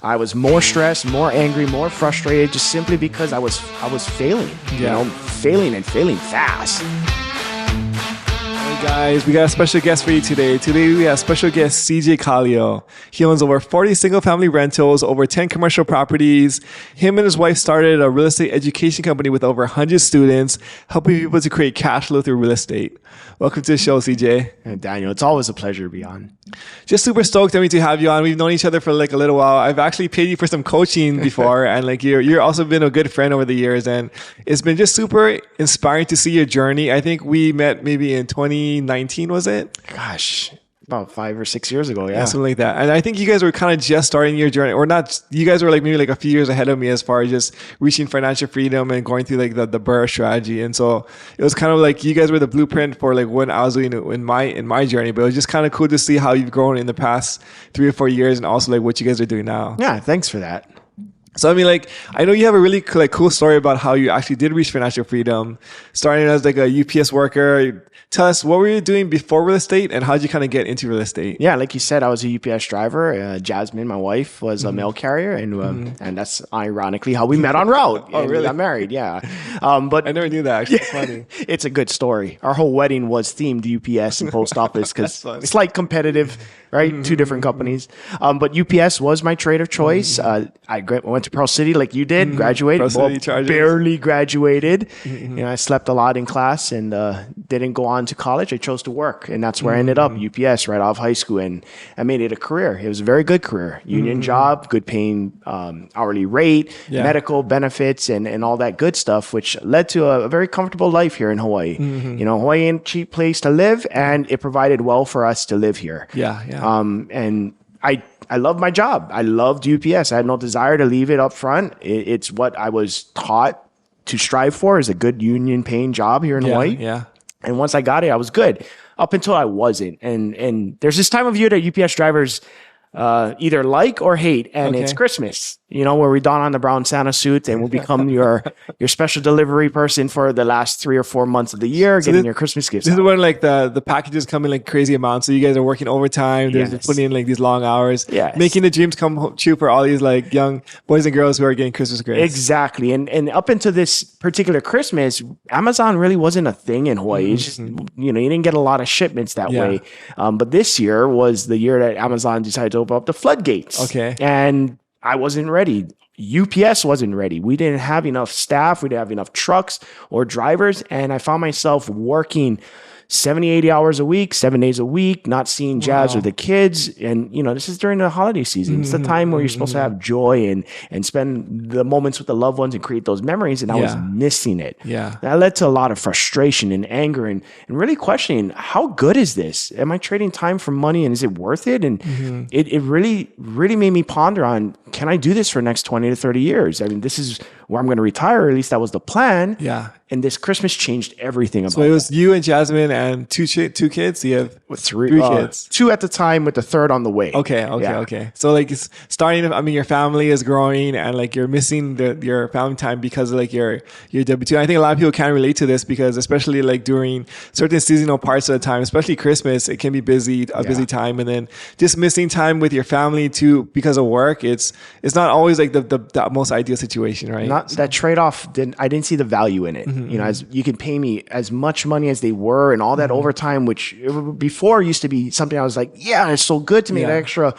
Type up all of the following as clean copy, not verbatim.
I was more stressed, more angry, more frustrated, just simply because I was failing, failing and failing fast. Hey guys, we got a special guest for you today. Today we have special guest CJ Calio. He owns over 40 single-family rentals, over 10 commercial properties. Him and his wife started a real estate education company with over 100 students, helping people to create cash flow through real estate. Welcome to the show, CJ. And Daniel, it's always a pleasure to be on. Just super stoked to have you on. We've known each other for like a little while. I've actually paid you for some coaching before, and like you're also been a good friend over the years, and it's been just super inspiring to see your journey. I think we met maybe in 2019, was it? Gosh, about 5 or 6 years ago, yeah, something like that. And I think you guys were kind of just starting your journey, or not. You guys were like maybe like a few years ahead of me as far as just reaching financial freedom and going through like the BRRRR strategy. And so it was kind of like you guys were the blueprint for like when I was doing it in my journey. But it was just kind of cool to see how you've grown in the past 3 or 4 years, and also like what you guys are doing now. Yeah, thanks for that. So, I mean, like, I know you have a really cool story about how you actually did reach financial freedom, starting as like a UPS worker. Tell us, what were you doing before real estate, and how did you kind of get into real estate? Yeah, like you said, I was a UPS driver. Jasmine, my wife, was a mail carrier, and that's ironically how we met on route. Oh, really? We got married, yeah. But I never knew that, actually. It's funny. It's a good story. Our whole wedding was themed UPS and post office because it's like competitive, right? Two different companies. But UPS was my trade of choice. I went to Pearl City like you did, graduated, barely graduated. I slept a lot in class and didn't go on to college. I chose to work, and that's where I ended up, UPS, right off high school, and I made it a career. It was a very good career. Union job, good paying hourly rate, medical benefits, and all that good stuff, which led to a very comfortable life here in Hawaii. Hawaii ain't a cheap place to live, and it provided well for us to live here. And I loved my job. I loved UPS. I had no desire to leave it up front. It's what I was taught to strive for, is a good union paying job here in Hawaii. And once I got it, I was good up until I wasn't. And there's this time of year that UPS drivers either like or hate, and it's Christmas, where we don on the brown Santa suit and we'll become your special delivery person for the last 3 or 4 months of the year, getting your Christmas gifts. This is when like the packages come in like crazy amounts. So you guys are working overtime. They're putting in like these long hours, making the dreams come true for all these like young boys and girls who are getting Christmas gifts. Exactly. And up until this particular Christmas, Amazon really wasn't a thing in Hawaii. It's just, you didn't get a lot of shipments that way. But this year was the year that Amazon decided to open up the floodgates. And I wasn't ready. UPS wasn't ready. We didn't have enough staff. We didn't have enough trucks or drivers. And I found myself working 70, 80 hours a week, 7 days a week, not seeing Jazz or the kids. And, this is during the holiday season. It's the time where you're supposed to have joy and spend the moments with the loved ones and create those memories. And I was missing it. That led to a lot of frustration and anger and really questioning, how good is this? Am I trading time for money, and is it worth it? And it really, really made me ponder on, can I do this for the next 20 to 30 years? I mean, this is where I'm going to retire, or at least that was the plan. And this Christmas changed everything about it. So it was you and Jasmine and two kids? You have three kids? 2 at the time, with the third on the way. Okay. So like it's starting, your family is growing, and like you're missing your family time because of like your W-2. I think a lot of people can relate to this, because especially like during certain seasonal parts of the time, especially Christmas, it can be busy time. And then just missing time with your family too because of work, it's not always like the most ideal situation, right? That trade-off, I didn't see the value in it. As you can pay me as much money as they were, and all that overtime, which before used to be something I was like, it's so good to make an extra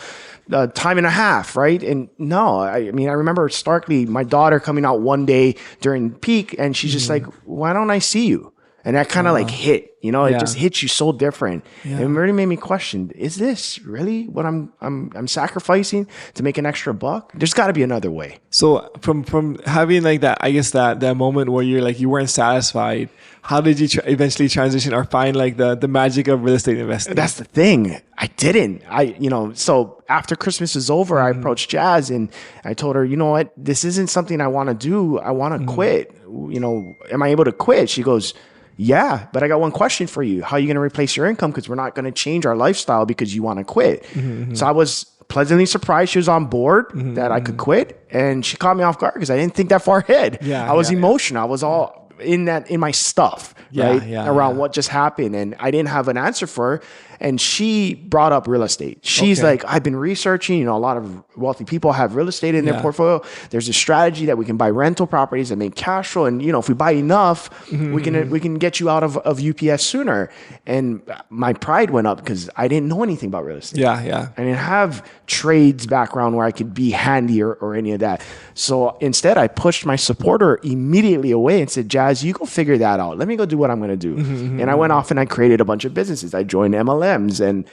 time and a half, right? And no, I remember starkly my daughter coming out one day during peak, and she's just like, why don't I see you? And that kind of like hit, it just hits you so different. It really made me question, is this really what I'm sacrificing to make an extra buck? There's got to be another way. So from having like that, I guess that moment where you're like, you weren't satisfied, how did you eventually transition or find like the magic of real estate investing? That's the thing. I didn't. So after Christmas is over, I approached Jazz and I told her, you know what, this isn't something I want to do. I want to quit. Am I able to quit? She goes, yeah, but I got one question for you. How are you going to replace your income? Because we're not going to change our lifestyle because you want to quit. So I was pleasantly surprised she was on board that I could quit. And she caught me off guard because I didn't think that far ahead. I was emotional. I was all in my stuff, around what just happened. And I didn't have an answer for her. And she brought up real estate. She's like, I've been researching, a lot of wealthy people have real estate in their portfolio. There's a strategy that we can buy rental properties that make cash flow. And, if we buy enough, we can get you out of UPS sooner. And my pride went up because I didn't know anything about real estate. Yeah. I didn't have trades background where I could be handy or any of that. So instead, I pushed my supporter immediately away and said, Jazz, you go figure that out. Let me go do what I'm going to do. And I went off and I created a bunch of businesses. I joined MLMs and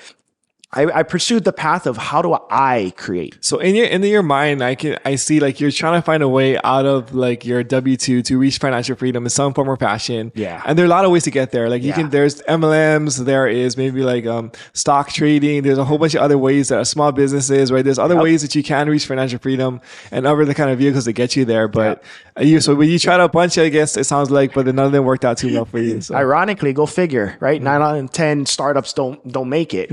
I pursued the path of how do I create. So in your mind, I see like you're trying to find a way out of like your W-2 to reach financial freedom in some form or fashion. Yeah. And there are a lot of ways to get there. Like there's MLMs, there is maybe like stock trading. There's a whole bunch of other ways that are small businesses, right? There's other ways that you can reach financial freedom and other the kind of vehicles that get you there. But so when you tried a bunch, I guess it sounds like, but then none of them worked out too well for you. So. Ironically, go figure, right? 9 out of 10 startups don't make it.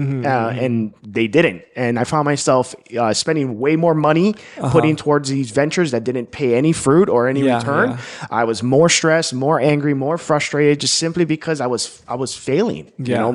And they didn't. And I found myself spending way more money putting towards these ventures that didn't pay any fruit or any return. Yeah. I was more stressed, more angry, more frustrated, just simply because I was failing,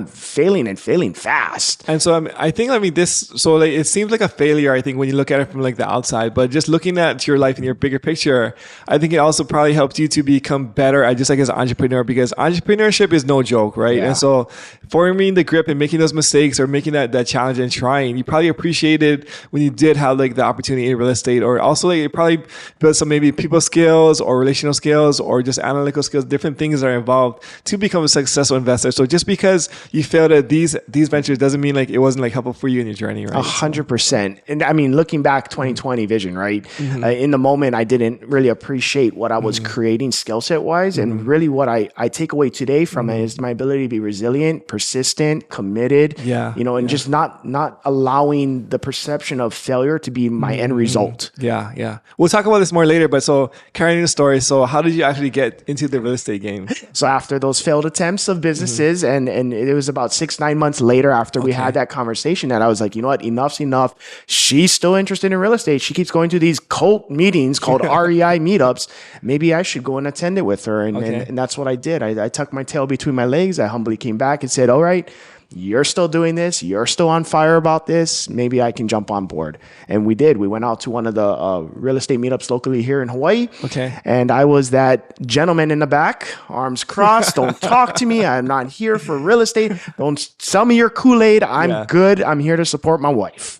failing fast. And so it seems like a failure, I think, when you look at it from like the outside, but just looking at your life in your bigger picture, I think it also probably helped you to become better at just like as an entrepreneur, because entrepreneurship is no joke, right? Yeah. And so forming the grip and making those mistakes or making that challenge and trying, you probably appreciated when you did have like the opportunity in real estate, or also like you probably built some maybe people skills or relational skills or just analytical skills, different things that are involved to become a successful investor. So just because you failed at these ventures doesn't mean like it wasn't like helpful for you in your journey, right? 100%. And I mean, looking back 2020 vision, right? In the moment, I didn't really appreciate what I was creating skill set wise. And really what I take away today from it is my ability to be resilient, persistent, committed, and just not allowing the perception of failure to be my end result. Yeah. We'll talk about this more later, but so carrying the story. So how did you actually get into the real estate game? So after those failed attempts of businesses, and it was about 6-9 months later after we had that conversation that I was like, you know what, enough's enough. She's still interested in real estate. She keeps going to these cult meetings called REI meetups. Maybe I should go and attend it with her. And that's what I did. I tucked my tail between my legs. I humbly came back and said, all right, you're still doing this. You're still on fire about this. Maybe I can jump on board. And we did. We went out to one of the real estate meetups locally here in Hawaii. Okay. And I was that gentleman in the back, arms crossed. Don't talk to me. I'm not here for real estate. Don't sell me your Kool-Aid. I'm good. I'm here to support my wife.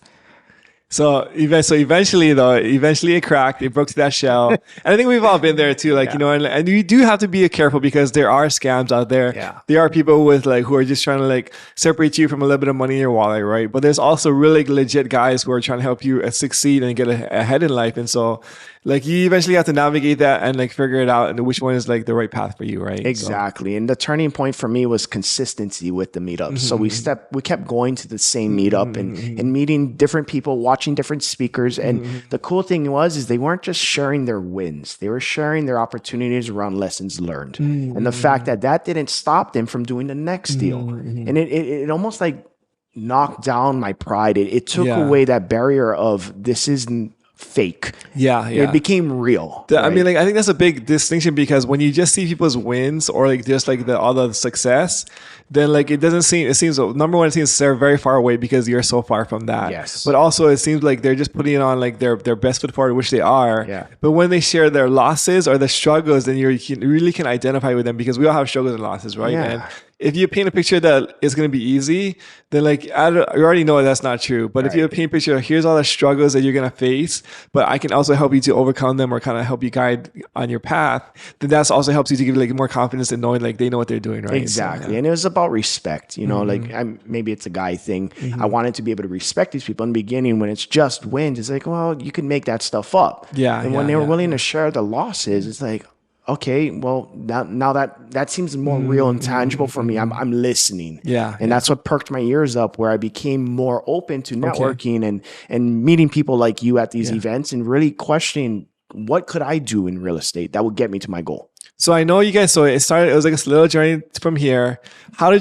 So eventually it cracked. It broke to that shell. And I think we've all been there too. Like, and you do have to be careful because there are scams out there. Yeah. There are people with like, who are just trying to like separate you from a little bit of money in your wallet, right? But there's also really legit guys who are trying to help you succeed and get ahead in life. And so like you eventually have to navigate that and like figure it out and which one is like the right path for you, right? Exactly. So. And the turning point for me was consistency with the meetups. So we kept going to the same meetup and meeting different people, watching different speakers. And the cool thing is they weren't just sharing their wins. They were sharing their opportunities around lessons learned. And the fact that didn't stop them from doing the next deal. And it almost like knocked down my pride. It took away that barrier of this isn't fake. It became real. Right? I mean, like I think that's a big distinction because when you just see people's wins or like just like all the success, then like it seems number one, it seems they're very far away because you're so far from that. Yes. But also it seems like they're just putting it on like their best foot forward, which they are. Yeah. But when they share their losses or the struggles, then you really can identify with them because we all have struggles and losses, right? Yeah. And if you paint a picture that it's going to be easy, then like you already know that's not true. But if you paint a picture, here's all the struggles that you're going to face, but I can also help you to overcome them or kind of help you guide on your path, then that's also helps you to give like more confidence in knowing like they know what they're doing, right? Exactly. So, And it was about respect, like maybe it's a guy thing. I wanted to be able to respect these people in the beginning. When it's just wins, it's like, well, you can make that stuff up. And when they were willing to share the losses, it's like, okay, well, now that seems more real and tangible for me. I'm listening. And that's what perked my ears up, where I became more open to networking and meeting people like you at these events and really questioning what could I do in real estate that would get me to my goal. So I know you guys, so it was like a little journey from here. How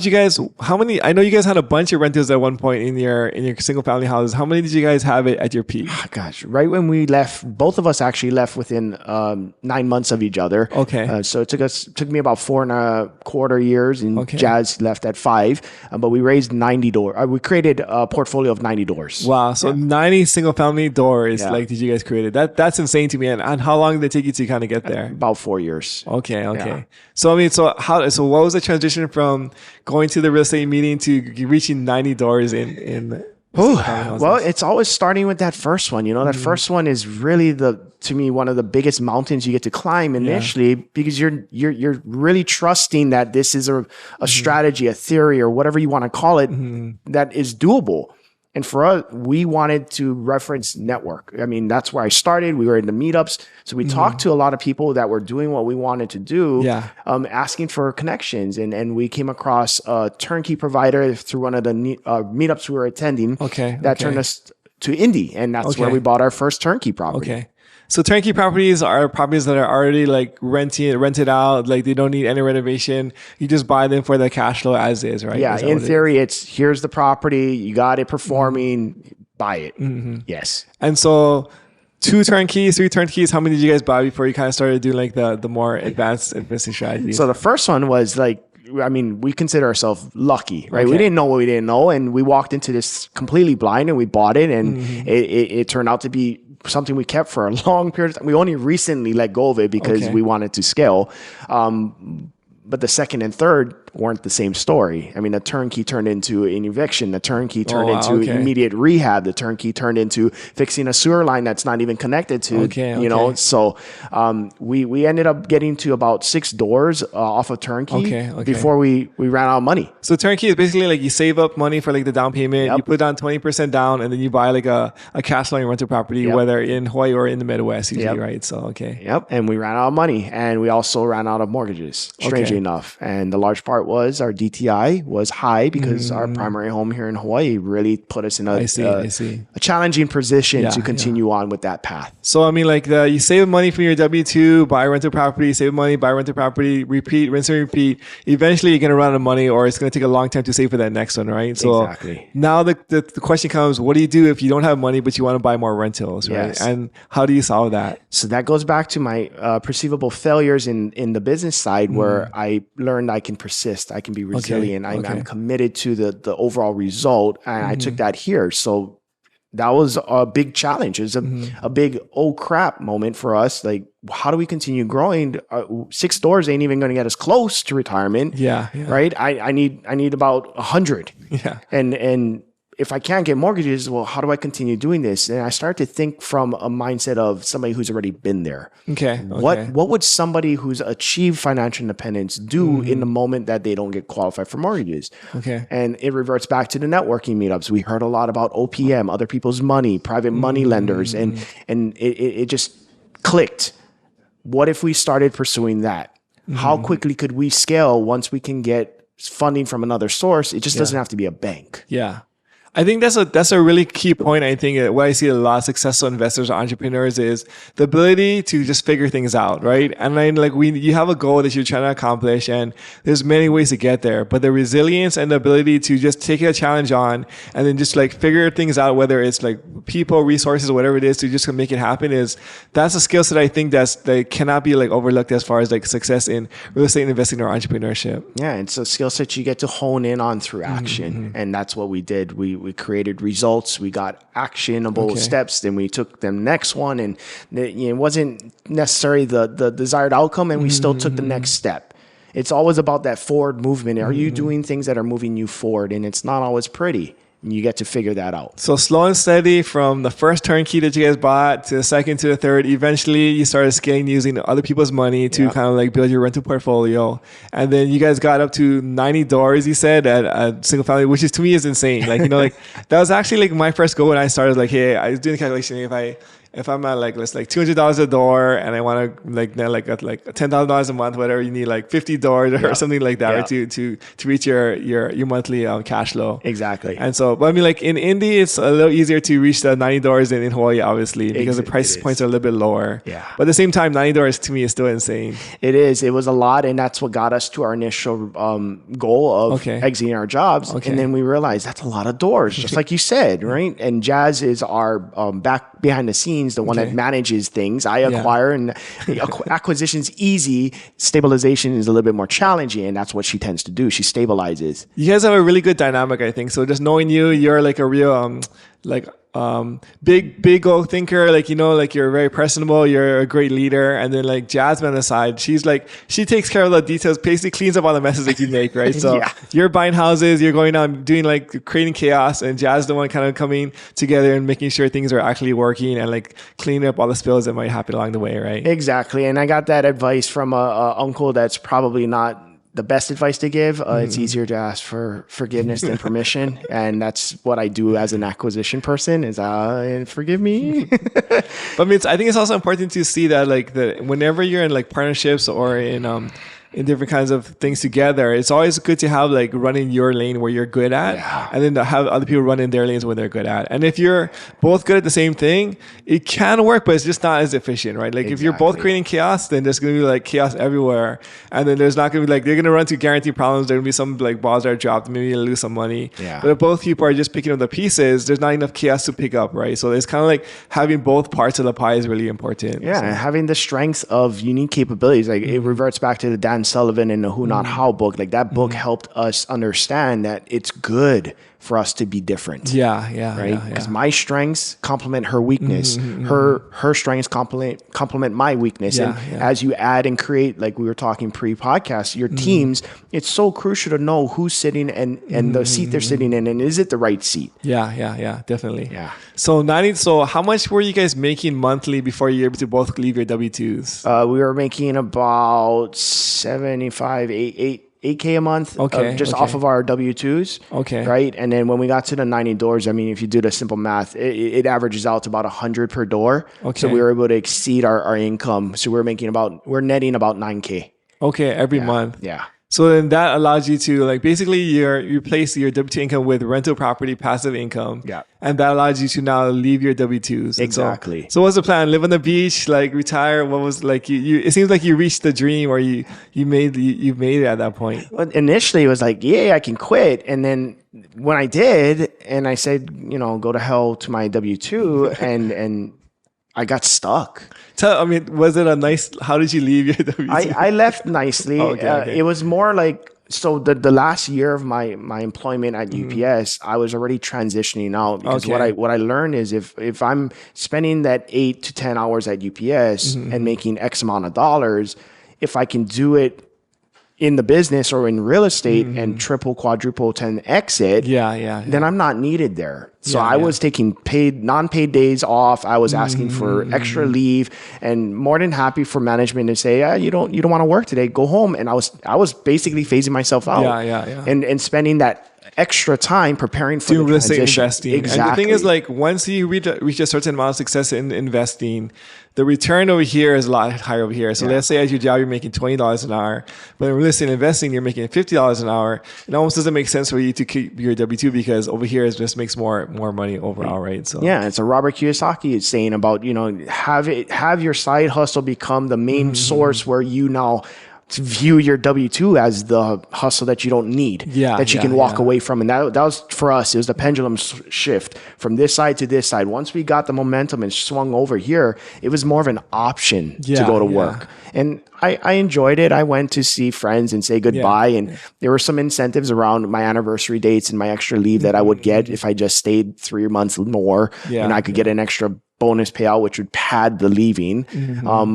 many, I know you guys had a bunch of rentals at one point in your single family houses. How many did you guys have it at your peak? Oh, gosh, right when we left, both of us actually left within 9 months of each other. Okay. So it took me about 4.25 years, and Okay. Jazz left at 5. But we raised 90 doors. We created a portfolio of 90 doors. Wow. So 90 single family doors, Yeah. like, did you guys create it? That's insane to me. And how long did it take you to kind of get there? About 4 years. Okay. Yeah. So, I mean, so what was the transition from going to the real estate meeting to reaching 90 doors in Ooh, well, it's always starting with that first one. That Mm-hmm. first one is really to me, one of the biggest mountains you get to climb initially, because you're really trusting that this is a strategy, a theory, or whatever you want to call it, that is doable. And for us, we wanted to reference network. I mean, that's where I started. We were in the meetups. So we talked to a lot of people that were doing what we wanted to do, asking for connections. And we came across a turnkey provider through one of the meetups we were attending. That turned us to Indy. And that's where we bought our first turnkey property. Okay. So turnkey properties are properties that are already like rented out, like they don't need any renovation. You just buy them for the cash flow as is, right? Yeah, in theory, it's here's the property, you got it performing, buy it. Yes. And so 2 turnkeys, 3 turnkeys, how many did you guys buy before you kind of started doing like the more advanced investing strategies? So the first one was like, I mean, we consider ourselves lucky, right? We didn't know what we didn't know, and we walked into this completely blind, and we bought it, and it turned out to be something we kept for a long period of time. We only recently let go of it because we wanted to scale. But the second and third weren't the same story. I mean, the turnkey turned into an eviction. The turnkey turned into immediate rehab. The turnkey turned into fixing a sewer line that's not even connected to, you know. So we ended up getting to about 6 doors off of turnkey before we ran out of money. So turnkey is basically like you save up money for like the down payment. You put down 20% down, and then you buy like a cash flowing rental property, whether in Hawaii or in the Midwest usually, right? So, And we ran out of money, and we also ran out of mortgages, strangely enough. And the large part was our DTI was high because our primary home here in Hawaii really put us in a challenging position to continue on with that path. So, I mean, like you save money from your W-2, buy a rental property, save money, buy a rental property, repeat, rinse and repeat. Eventually, you're going to run out of money, or it's going to take a long time to save for that next one, right? So now the question comes, what do you do if you don't have money, but you want to buy more rentals, right? And how do you solve that? So that goes back to my perceivable failures in the business side, where I learned I can persist. I can be resilient. I'm committed to the overall result. And I took that here. So that was a big challenge. It was a big, oh crap moment for us. Like, how do we continue growing? 6 doors ain't even going to get us close to retirement. Right. I need about 100. And if I can't get mortgages, well, how do I continue doing this? And I started to think from a mindset of somebody who's already been there. What would somebody who's achieved financial independence do in the moment that they don't get qualified for mortgages? And it reverts back to the networking meetups. We heard a lot about OPM, other people's money, private money lenders, and it just clicked. What if we started pursuing that? How quickly could we scale once we can get funding from another source? It just doesn't have to be a bank. I think that's a really key point. I think what I see a lot of successful investors or entrepreneurs is the ability to just figure things out, right? And then you have a goal that you're trying to accomplish, and there's many ways to get there, but the resilience and the ability to just take a challenge on and then just like figure things out, whether it's like people, resources, or whatever it is, to just make it happen, that's a skill set I think that cannot be like overlooked as far as like success in real estate investing or entrepreneurship. Yeah, it's a skill set you get to hone in on through action, and that's what we did. We created results. We got actionable steps. Then we took them next one, and it wasn't necessarily the desired outcome, and we still took the next step. It's always about that forward movement. Are you doing things that are moving you forward? And it's not always pretty. And you get to figure that out. So slow and steady from the first turnkey that you guys bought to the second to the third. Eventually, you started scaling using other people's money to kind of like build your rental portfolio. And then you guys got up to 90 doors, you said, at a single family, which is to me is insane. Like, like that was actually like my first goal when I started. Like, hey, I was doing the calculation. if I'm at like let's like $200 a door, and I want to like net like at like $10,000 a month, whatever you need, like 50 doors or something like that, right, to reach your monthly cash flow. Exactly. And so, but I mean, like in Indy, it's a little easier to reach the $90 than in Hawaii, obviously, because the price points are a little bit lower. Yeah. But at the same time, $90 to me is still insane. It is. It was a lot, and that's what got us to our initial goal of exiting our jobs. And then we realized that's a lot of doors, just like you said, right? And Jazz is our back behind the scenes, the one that manages things. I acquire, and acquisition's easy. Stabilization is a little bit more challenging, and that's what she tends to do. She stabilizes. You guys have a really good dynamic, I think. So just knowing you're like a real big goal thinker, like, you know, like you're very personable, you're a great leader. And then like Jasmine on the side, she's like, she takes care of the details, basically cleans up all the messes that you make, right? So you're buying houses, you're going on doing like creating chaos, and Jazz the one kind of coming together and making sure things are actually working and like cleaning up all the spills that might happen along the way, right? Exactly. And I got that advice from a uncle that's probably not the best advice to give. It's easier to ask for forgiveness than permission. And that's what I do as an acquisition person is forgive me. But I mean, I think it's also important to see that like whenever you're in like partnerships or in different kinds of things together, it's always good to have like run in your lane where you're good at, and then to have other people run in their lanes where they're good at. And if you're both good at the same thing, it can work, but it's just not as efficient, right? Like if you're both creating chaos, then there's going to be like chaos everywhere, and then there's not going to be like, they're going to run into guaranteed problems. There will be some like balls that are dropped, maybe you'll lose some money. But if both people are just picking up the pieces, there's not enough chaos to pick up, right? So it's kind of like having both parts of the pie is really important. And having the strengths of unique capabilities, like it reverts back to the Dan Sullivan and the Who Not How book. Like that book helped us understand that it's good for us to be different. Right? Because my strengths complement her weakness. Her strengths complement my weakness. And as you add and create, like we were talking pre-podcast, your teams, it's so crucial to know who's sitting and the seat they're sitting in, and is it the right seat? Definitely. So how much were you guys making monthly before you were able to both leave your W-2s? We were making about 8K a month, off of our W-2s. Right. And then when we got to the 90 doors, I mean, if you do the simple math, it averages out to about 100 per door. So we were able to exceed our income. So we're netting about 9K. Every month. So then that allows you to like basically you replace your W-2 income with rental property passive income. And that allows you to now leave your W-2s. Exactly. So what's the plan? Live on the beach, like retire? What was like you it seems like you reached the dream, or you made it at that point. Well, initially it was like, I can quit. And then when I did, and I said, go to hell to my W-2 and I got stuck. Was it how did you leave your W-2? I left nicely. It was more like, so the last year of my employment at UPS, I was already transitioning out, because what I learned is if I'm spending that 8 to 10 hours at UPS and making X amount of dollars, if I can do it in the business or in real estate and triple, quadruple, 10x it, then I'm not needed there. So I was taking non-paid days off. I was asking for extra leave, and more than happy for management to say, you don't want to work today, go home. And I was basically phasing myself out and spending that extra time preparing for the real estate transition. Investing. And the thing is, like, once you reach a certain amount of success in investing, the return over here is a lot higher over here. So let's say at your job, you're making $20 an hour, but in real estate investing, you're making $50 an hour. It almost doesn't make sense for you to keep your W-2, because over here it just makes more money overall, right? So it's a Robert Kiyosaki is saying about, have your side hustle become the main source where you now to view your W-2 as the hustle that you don't need, that you can walk away from. And that was for us. It was the pendulum shift from this side to this side. Once we got the momentum and swung over here, it was more of an option to go to work. And I enjoyed it. I went to see friends and say goodbye. And there were some incentives around my anniversary dates and my extra leave that I would get if I just stayed 3 months more, and I could get an extra bonus payout, which would pad the leaving.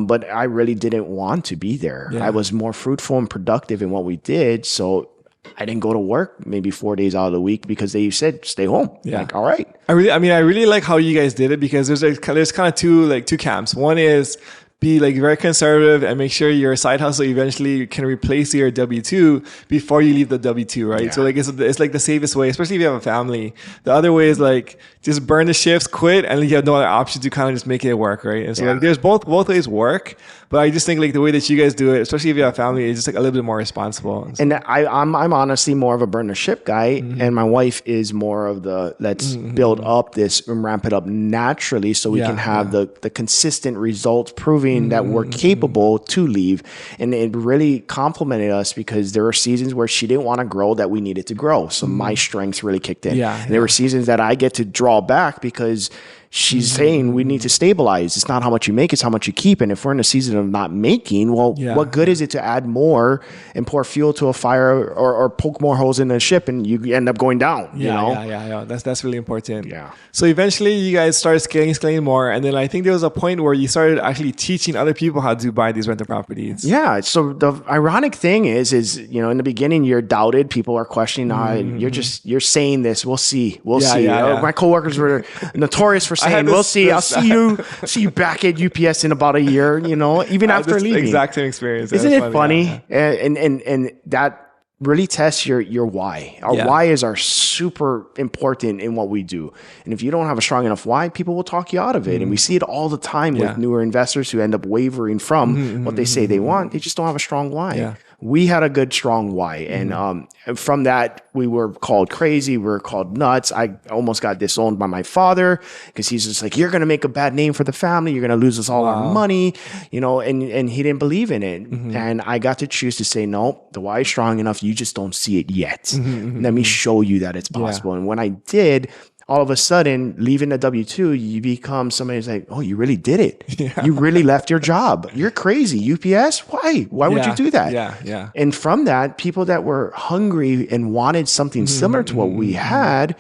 But I really didn't want to be there. I was more fruitful and productive in what we did. So I didn't go to work maybe 4 days out of the week because they said, stay home. Like, all right. I really like how you guys did it, because there's kind of two camps. One is be like very conservative and make sure your side hustle eventually can replace your W-2 before you leave the W-2, right? Yeah. So like it's like the safest way, especially if you have a family. The other way is like just burn the shifts, quit, and you have no other option to kind of just make it work, right? And so like there's both ways work, but I just think like the way that you guys do it, especially if you have a family, is just like a little bit more responsible. And I'm honestly more of a burn the ship guy, and my wife is more of the let's build up this and ramp it up naturally so we can have the consistent results proving that we're capable to leave. And it really complimented us because there were seasons where she didn't want to grow that we needed to grow. So my strengths really kicked in. And there were seasons that I get to draw back because she's saying we need to stabilize. It's not how much you make, it's how much you keep. And if we're in a season of not making, well, what good is it to add more and pour fuel to a fire or poke more holes in the ship and you end up going down? Yeah. That's really important. Yeah. So eventually you guys started scaling more. And then I think there was a point where you started actually teaching other people how to buy these rental properties. Yeah. So the ironic thing is, in the beginning you're doubted. People are questioning, you're saying this. We'll see. We'll see. My coworkers were notorious for saying, we'll see. I'll see you back at UPS in about a year, even after leaving. Exact same experience. Isn't it funny? Yeah. And that really tests your why. Our why are super important in what we do. And if you don't have a strong enough why, people will talk you out of it. And we see it all the time with newer investors who end up wavering from what they say they want. They just don't have a strong why. Yeah. We had a good, strong why. And from that, we were called crazy. We were called nuts. I almost got disowned by my father because he's just like, you're going to make a bad name for the family. You're going to lose us all our money, and he didn't believe in it. And I got to choose to say, no, the why is strong enough. You just don't see it yet. Let me show you that it's possible. And when I did, all of a sudden, leaving the W-2, you become somebody who's like, oh, you really did it. Yeah. You really left your job. You're crazy. UPS? Why? Why would you do that? Yeah. And from that, people that were hungry and wanted something similar to what we had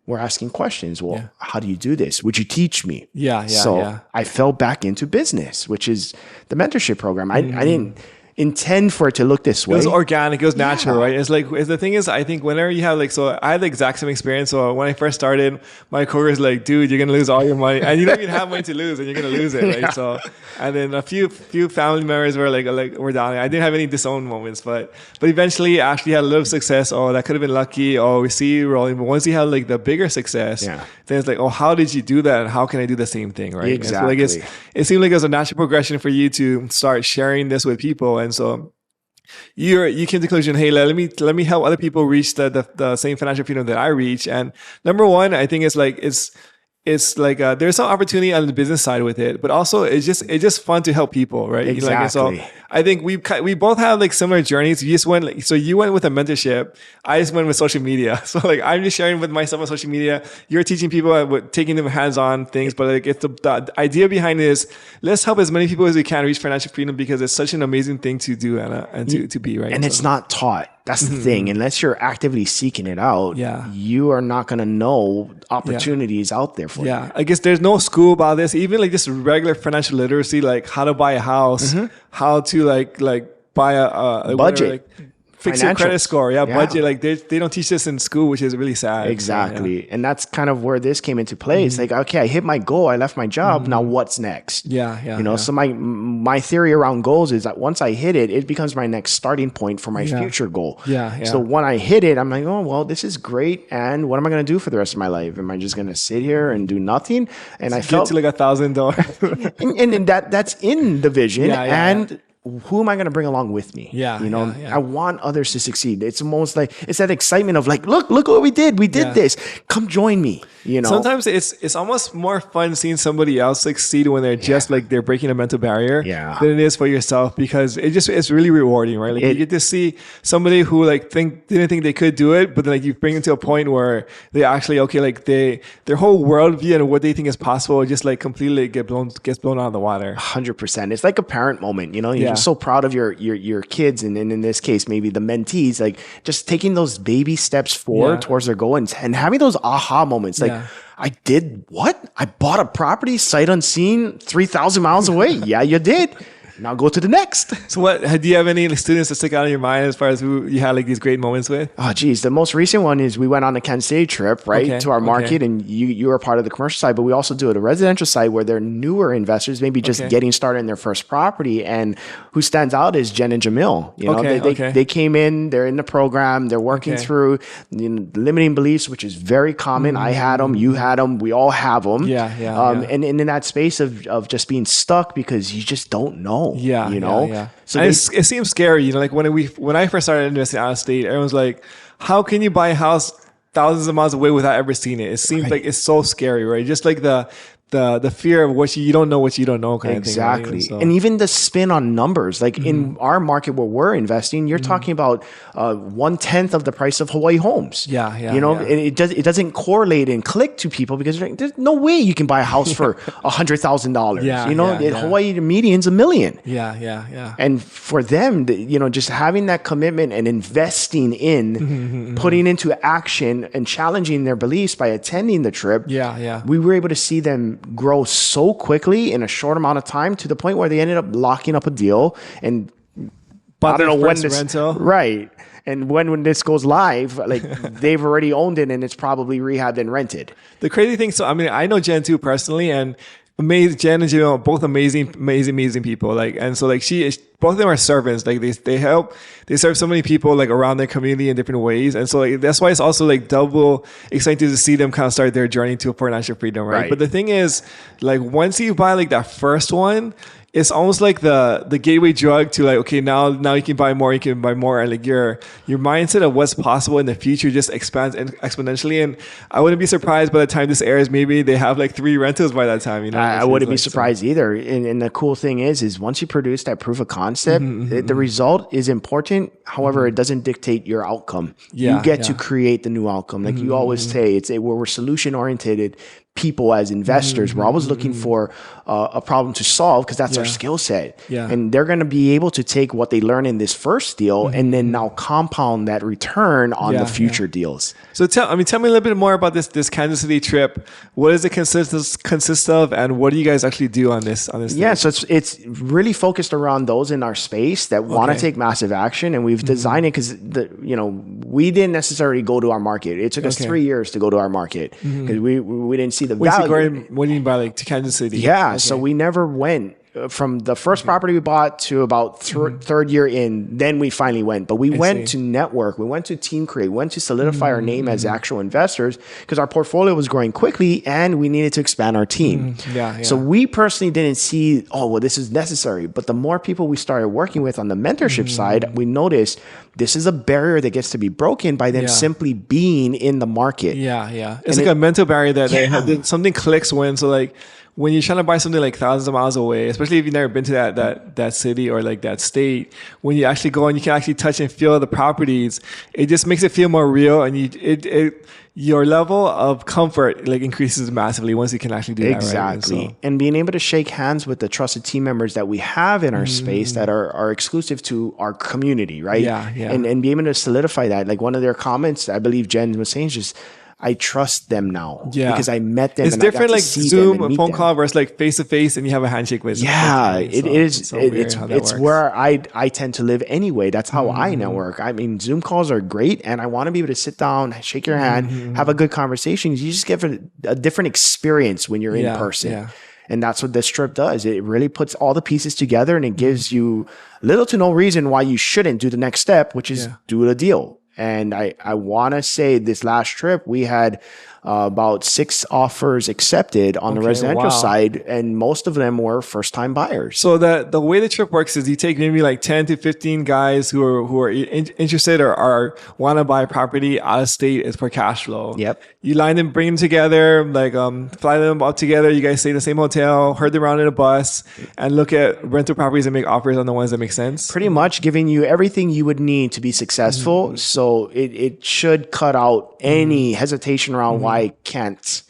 were asking questions. Well, how do you do this? Would you teach me? So I fell back into business, which is the mentorship program. I didn't intend for it to look this way. It was organic. It was natural, right? It's like, the thing is, I think whenever you have so I had the exact same experience. So when I first started, my coworkers like, dude, you're going to lose all your money and you don't even have money to lose and you're going to lose it, right? So, and then a few family members were like, we're down. I didn't have any disowned moments, but eventually I actually had a little success. Oh, that could have been lucky. Oh, we see you rolling. But once you have the bigger success, then it's like, oh, how did you do that? And how can I do the same thing, right? Exactly. So it seemed like it was a natural progression for you to start sharing this with people. And so you came to the conclusion, hey, let me help other people reach the same financial freedom that I reach. And number one, I think it's like there's some opportunity on the business side with it, but also it's just fun to help people, right? Exactly. So I think we both have similar journeys. You just went so you went with a mentorship. I just went with social media. So I'm just sharing with myself on social media. You're teaching people, taking them hands-on things, but it's the idea behind it is let's help as many people as we can reach financial freedom because it's such an amazing thing to do and to be, right? And it's not taught. That's the thing. Unless you're actively seeking it out, you are not going to know opportunities out there for you. I guess there's no school about this. Even just regular financial literacy, like how to buy a house, how to buy a budget. Fix your credit score. Budget. They don't teach this in school, which is really sad. Exactly. So, and that's kind of where this came into play. It's like, okay, I hit my goal. I left my job. Now what's next? So my theory around goals is that once I hit it, it becomes my next starting point for my future goal. So when I hit it, I'm like, oh, well, this is great. And what am I going to do for the rest of my life? Am I just going to sit here and do nothing? And I felt to $1,000. and that's in the vision. And who am I going to bring along with me? I want others to succeed. It's almost like it's that excitement of look what we did. We did this. Come join me. Sometimes it's almost more fun seeing somebody else succeed when they're just they're breaking a mental barrier than it is for yourself because it's really rewarding, right? You get to see somebody who didn't think they could do it, but then you bring them to a point where they actually their whole worldview and what they think is possible just completely gets blown out of the water. 100%. It's like a parent moment. You're so proud of your kids, and in this case, maybe the mentees, just taking those baby steps forward towards their goal and having those aha moments. I did what? I bought a property sight unseen 3,000 miles away. Yeah, you did. Now go to the next. So do you have any students that stick out in your mind as far as who you had like these great moments with? Oh, geez. The most recent one is we went on a Kansas City trip, right, to our market, and you were part of the commercial side, but we also do it a residential side where they're newer investors, maybe just getting started in their first property. And who stands out is Jen and Jamil. You know, they came in, they're in the program, they're working through limiting beliefs, which is very common. I had them, you had them, we all have them. And in that space of just being stuck because you just don't know. You know. So it seems scary, you know, like when I first started investing out of state, everyone's like, how can you buy a house thousands of miles away without ever seeing it? It seems like it's so scary, right? Just like the fear of what you don't know kind of thing. Exactly. Right? So. And even the spin on numbers, like in our market where we're investing, you're talking about 1/10 of the price of Hawaii homes. You know, and it doesn't correlate and click to people because there's no way you can buy a house for $100,000. You know, Hawaii the median's $1 million. And for them, you know, just having that commitment and investing in putting into action and challenging their beliefs by attending the trip. We were able to see them grow so quickly in a short amount of time to the point where they ended up locking up a deal and I don't know when this rental. Right. And when this goes live, like they've already owned it and it's probably rehabbed and rented. The crazy thing, so I mean, I know Jen too personally, and Jen and Jim are both amazing people. Like, and so like both of them are servants. Like they serve so many people like around their community in different ways. And so like, that's why it's also like double exciting to see them kind of start their journey to financial freedom. Right. But the thing is, like, once you buy like that first one, it's almost like the gateway drug to like, okay, now you can buy more, and like your mindset of what's possible in the future just expands exponentially. And I wouldn't be surprised by the time this airs, maybe they have like 3 rentals by that time. You know, I wouldn't be surprised either. And the cool thing is once you produce that proof of concept, the result is important. However, it doesn't dictate your outcome. You get to create the new outcome. Like you always say, we're solution oriented people as investors. We're always looking for a problem to solve because that's our skill set. And they're going to be able to take what they learn in this first deal and then now compound that return on the future deals. So tell me a little bit more about this Kansas City trip. What does it consist of, and what do you guys actually do on this? Yeah, so it's really focused around those in our space that want to take massive action, and we've designed it because we didn't necessarily go to our market. It took us 3 years to go to our market because we didn't see the value. What do you mean by like to Kansas City? So we never went from the first property we bought to about third year in. Then we finally went, but we went to network. We went to team create. Went to solidify our name as actual investors because our portfolio was growing quickly and we needed to expand our team. So we personally didn't see, this is necessary. But the more people we started working with on the mentorship side, we noticed this is a barrier that gets to be broken by them simply being in the market. It's like a mental barrier that something clicks when you're trying to buy something like thousands of miles away, especially if you've never been to that city or like that state, when you actually go and you can actually touch and feel the properties, it just makes it feel more real, and your level of comfort like increases massively once you can actually do that. Exactly. And being able to shake hands with the trusted team members that we have in our space that are exclusive to our community, right? And be able to solidify that. Like one of their comments, I believe Jen was saying, is just, I trust them now because I met them. It's different, like Zoom, a phone call versus like face to face, and you have a handshake with. It is. It's where I tend to live anyway. That's how I network. I mean, Zoom calls are great, and I want to be able to sit down, shake your hand, have a good conversation. You just get a different experience when you're in person. And that's what this trip does. It really puts all the pieces together, and it gives you little to no reason why you shouldn't do the next step, which is do the deal. And I want to say this last trip, we had about 6 offers accepted on the residential side, and most of them were first-time buyers. So the way the trip works is you take maybe like 10 to 15 guys who are interested or want to buy property out of state as per cash flow. You line them, bring them together, like fly them up together. You guys stay in the same hotel, herd them around in a bus, and look at rental properties and make offers on the ones that make sense. Pretty much giving you everything you would need to be successful. So it should cut out any hesitation around why I can't.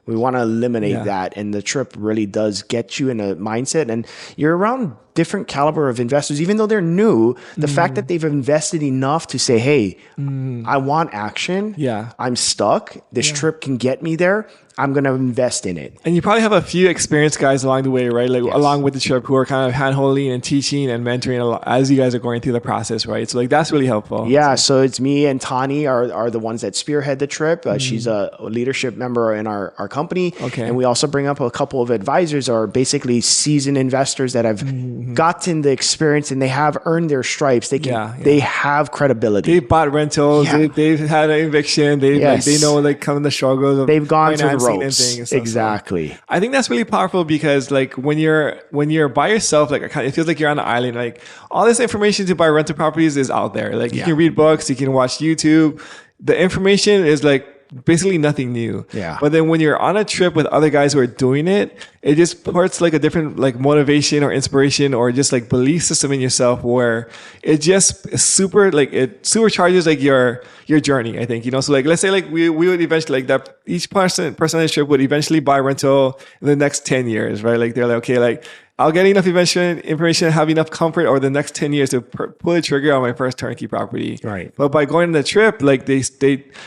We want to eliminate that. And the trip really does get you in a mindset, and you're around different caliber of investors, even though they're new. The fact that they've invested enough to say, hey, I want action. I'm stuck. This trip can get me there. I'm going to invest in it. And you probably have a few experienced guys along the way, right? Like along with the trip, who are kind of hand-holding and teaching and mentoring a lot as you guys are going through the process, right? So like that's really helpful. Yeah, so it's me and Tani are the ones that spearhead the trip. She's a leadership member in our company. Okay. And we also bring up a couple of advisors, or basically seasoned investors that have gotten the experience and they have earned their stripes. They can, they have credibility. They've bought rentals. Yeah. They've had an eviction. They know like kind of the struggles of they've gone through the ropes. And exactly. So I think that's really powerful because like when you're by yourself, like it feels like you're on an island. Like all this information to buy rental properties is out there. Like you can read books, you can watch YouTube. The information is like basically nothing new. Yeah. But then when you're on a trip with other guys who are doing it, it just puts like a different like motivation or inspiration or just like belief system in yourself where it just super like it supercharges like your journey, I think, you know. So like let's say like we would eventually like that each person on the trip would eventually buy rental in the next 10 years, right? Like they're like, okay, like I'll get enough information, have enough comfort over the next 10 years to pull the trigger on my first turnkey property. Right. But by going on the trip, like they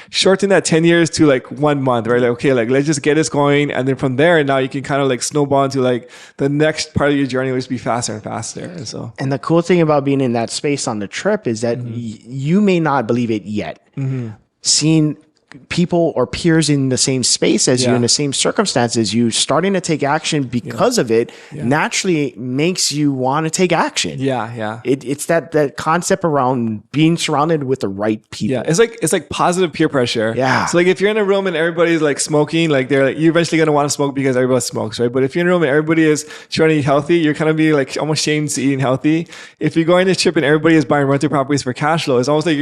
shorten that 10 years to like 1 month, right? Like, okay, like let's just get this going. And then from there, now you can kind of like snowball into like the next part of your journey, which be faster and faster. And the cool thing about being in that space on the trip is that you may not believe it yet. Seeing people or peers in the same space as you, in the same circumstances, you starting to take action because of it naturally makes you want to take action. It's that concept around being surrounded with the right people. It's like positive peer pressure. So like if you're in a room and everybody's like smoking, like they're like, you're eventually going to want to smoke because everybody smokes, right? But if you're in a room and everybody is trying to eat healthy, you're kind of be like almost shamed to eating healthy. If you go on this trip and everybody is buying rental properties for cash flow, it's almost like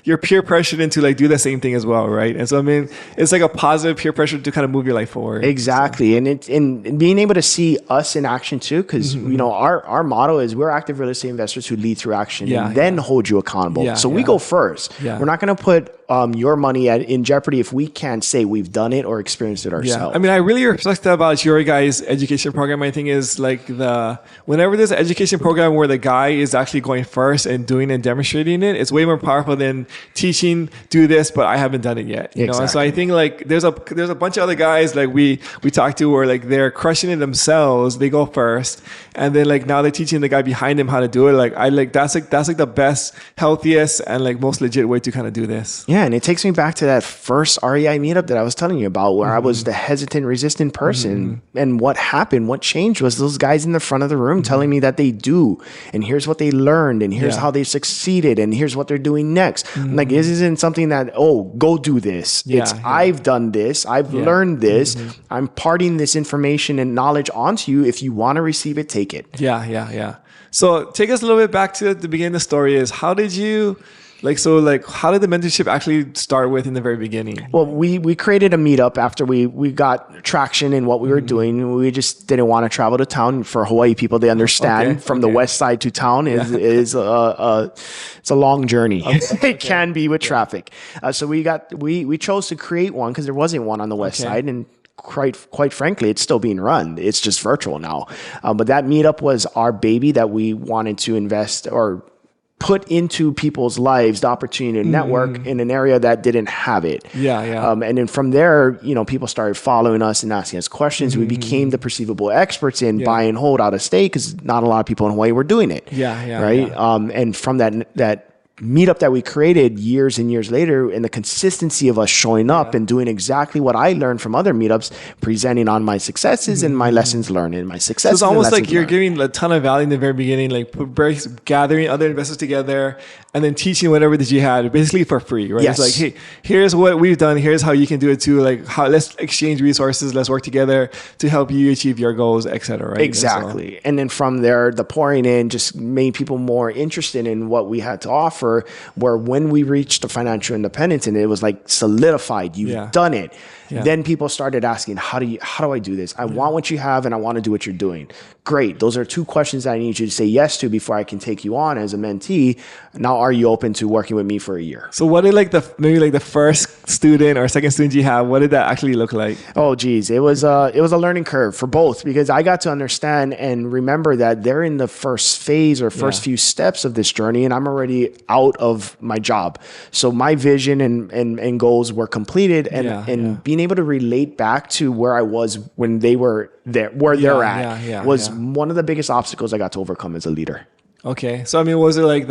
you're peer pressured into like do the same thing as well, right? And so I mean, it's like a positive peer pressure to kind of move your life forward. Exactly. And being able to see us in action too, because you know our motto is we're active real estate investors who lead through action and then hold you accountable. So we go first. We're not going to put your money in jeopardy if we can't say we've done it or experienced it ourselves. I mean, I really respect about your guys' education program. I think is like whenever there's an education program where the guy is actually going first and doing and demonstrating it, it's way more powerful than teaching, do this, but I haven't done it yet. You know? And so I think like there's a bunch of other guys like we talk to where like they're crushing it themselves. They go first, and then like now they're teaching the guy behind them how to do it. Like that's the best, healthiest, and like most legit way to kind of do this. Yeah, and it takes me back to that first REI meetup that I was telling you about, where I was the hesitant, resistant person. And what happened, what changed was those guys in the front of the room telling me that they do, and here's what they learned, and here's how they succeeded, and here's what they're doing next. Like this isn't something that, oh, go do this. I've done this. I've learned this. I'm parting this information and knowledge onto you. If you want to receive it, take it. So take us a little bit back to the beginning of the story. Is how did you how did the mentorship actually start with in the very beginning? Well, we created a meetup after we got traction in what we were doing. We just didn't want to travel to town. For Hawaii people, they understand from the west side to town is it's a long journey. It can be with traffic. So we chose to create one because there wasn't one on the west side, and quite frankly, it's still being run. It's just virtual now. But that meetup was our baby that we wanted to invest or put into people's lives the opportunity to network in an area that didn't have it. And then from there, you know, people started following us and asking us questions. We became the perceivable experts in buy and hold out of state because not a lot of people in Hawaii were doing it. And from that meetup that we created years and years later, and the consistency of us showing up and doing exactly what I learned from other meetups, presenting on my successes and my lessons learned and my successes. So it's almost like you're giving a ton of value in the very beginning, like gathering other investors together and then teaching whatever that you had basically for free, right? It's like, hey, here's what we've done. Here's how you can do it too. Like let's exchange resources. Let's work together to help you achieve your goals, et cetera. Right? Exactly. And then from there, the pouring in just made people more interested in what we had to offer, where when we reached the financial independence and it was like solidified, you've done it. Then people started asking, how do I do this? I want what you have and I want to do what you're doing. Great. Those are two questions that I need you to say yes to before I can take you on as a mentee. Now, are you open to working with me for a year? So what did maybe the first student or second student you have, what did that actually look like? Oh, geez. It was a learning curve for both, because I got to understand and remember that they're in the first phase or first few steps of this journey, and I'm already out of my job. So my vision and goals were completed, and being able to relate back to where I was when they were there, where they're at, was one of the biggest obstacles I got to overcome as a leader. Okay. So, I mean, was it like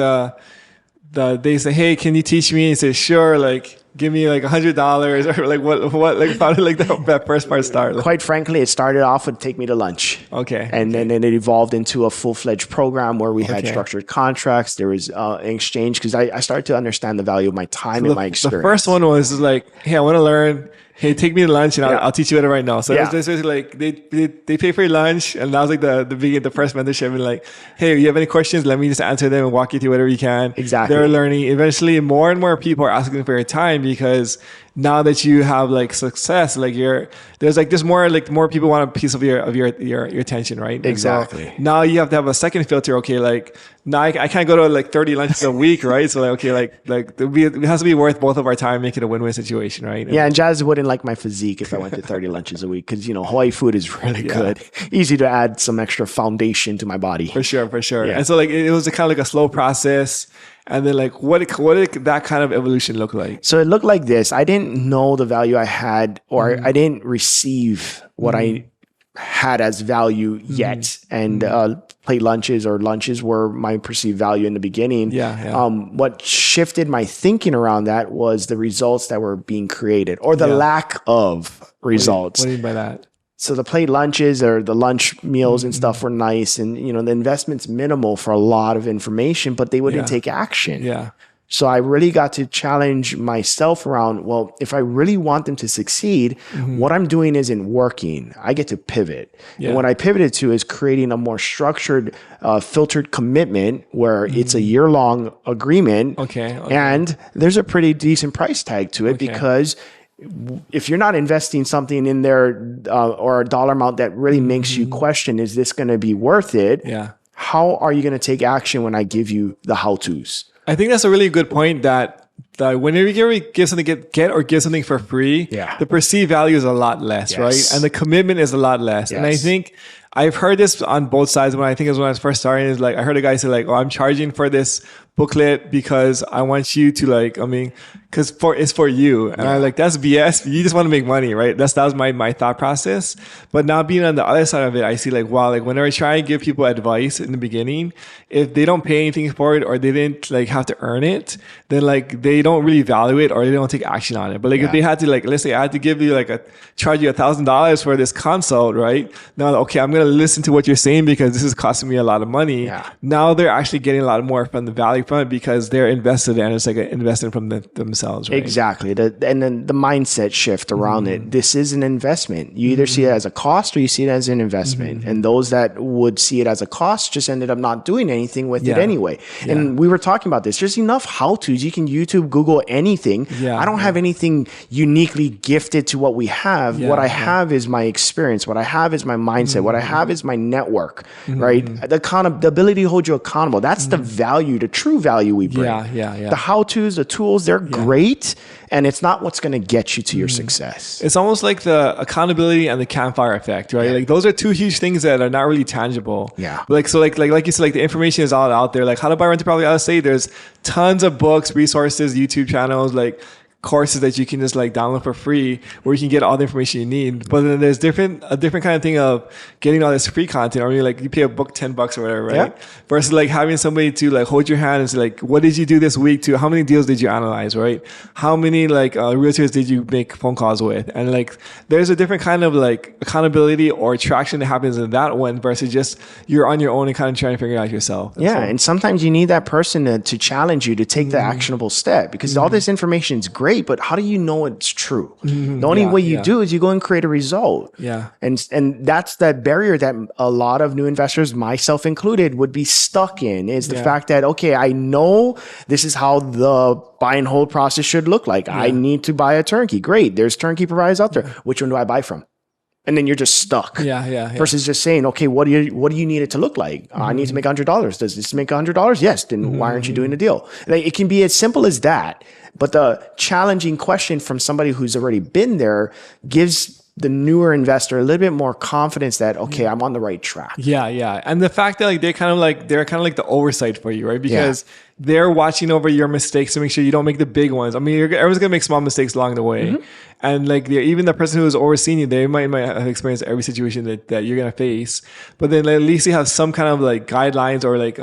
they say, hey, can you teach me? And you say, sure, like, give me like $100 or like what, like, how did like that first part start? Like, quite frankly, it started off with take me to lunch. Okay. And then it evolved into a full-fledged program where we had structured contracts. There was an exchange because I started to understand the value of my time and my experience. The first one was like, hey, I want to learn. Hey, take me to lunch and I'll teach you whatever I know. So it was basically like they pay for your lunch, and that was like the first mentorship. And like, hey, if you have any questions, let me just answer them and walk you through whatever you can. Exactly. They're learning. Eventually, more and more people are asking for your time because now that you have like success, like there's more people want a piece of your attention, right? Exactly. So now you have to have a second filter. Okay, like now I can't go to like 30 lunches a week, right? So like, okay, like it has to be worth both of our time, make it a win-win situation, right? Yeah, and Jazz wouldn't like my physique if I went to 30 lunches a week because Hawaii food is really good, easy to add some extra foundation to my body. For sure. Yeah. And so like it was kind of like a slow process. And then like what did that kind of evolution look like? So it looked like this. I didn't know the value I had, or I didn't receive what I had as value yet. And plate lunches or lunches were my perceived value in the beginning. What shifted my thinking around that was the results that were being created, or the lack of results. What do you mean by that? So the plate lunches or the lunch meals and stuff were nice, and the investment's minimal for a lot of information, but they wouldn't take action. Yeah. So I really got to challenge myself around, well, if I really want them to succeed, what I'm doing isn't working. I get to pivot. And what I pivoted to is creating a more structured, filtered commitment where it's a year-long agreement. Okay. And there's a pretty decent price tag to it because if you're not investing something in there or a dollar amount that really makes you question, is this going to be worth it? How are you going to take action when I give you the how-tos? I think that's a really good point that whenever you give something, give something for free, the perceived value is a lot less, right? And the commitment is a lot less. And I think I've heard this on both sides. When I was first starting, is like I heard a guy say like, "Oh, I'm charging for this booklet because I want you to like, because it's for you." And I'm like, that's BS. You just want to make money, right? That was my thought process. But now being on the other side of it, I see like, wow, like whenever I try and give people advice in the beginning, if they don't pay anything for it or they didn't like have to earn it, then like they don't really value it or they don't take action on it. But like if they had to like, let's say I had to give you charge you $1,000 for this consult, right? Now, okay, I'm going to listen to what you're saying because this is costing me a lot of money. Now they're actually getting a lot more from the value from it because they're invested and it's like an investment from themselves, right? Exactly. And then the mindset shift around it. This is an investment. You either see it as a cost or you see it as an investment. And those that would see it as a cost just ended up not doing anything with it anyway. And we were talking about this. There's enough how-tos. You can YouTube, Google anything. I don't have anything uniquely gifted to what we have. What I have is my experience. What I have is my mindset. What I have is my network, right? The ability to hold you accountable. That's the value, the true value we bring. The how-tos, the tools, they're great. And it's not what's going to get you to your success. It's almost like the accountability and the campfire effect, right? Like those are two huge things that are not really tangible. Like you said, like the information is all out there. Like how to buy, rent, to probably, I'll say there's tons of books, resources, YouTube channels, like courses that you can just like download for free where you can get all the information you need. But then there's a different kind of thing of getting all this free content, or you pay a book $10 or whatever, right? Versus like having somebody to like hold your hand and say like, what did you do this week to, how many deals did you analyze, right? How many like realtors did you make phone calls with? And like there's a different kind of like accountability or traction that happens in that one versus just you're on your own and kind of trying to figure it out yourself. And sometimes you need that person to challenge you to take the actionable step because all this information is great, but how do you know it's true? The only way you do is you go and create a result. And that's that barrier that a lot of new investors, myself included, would be stuck in, is the fact that, okay, I know this is how the buy and hold process should look like. I need to buy a turnkey. Great. There's turnkey providers out there. Which one do I buy from? And then you're just stuck. Versus just saying, okay, what do you need it to look like? I need to make $100. Does this make $100? Yes. Then why aren't you doing the deal? Like, it can be as simple as that. But the challenging question from somebody who's already been there gives the newer investor a little bit more confidence that, okay, I'm on the right track. And the fact that like they're kind of like the oversight for you, right? Because they're watching over your mistakes to make sure you don't make the big ones. I mean, everyone's gonna make small mistakes along the way, and like even the person who's overseeing you, they might have experienced every situation that you're gonna face. But then at least you have some kind of like guidelines or like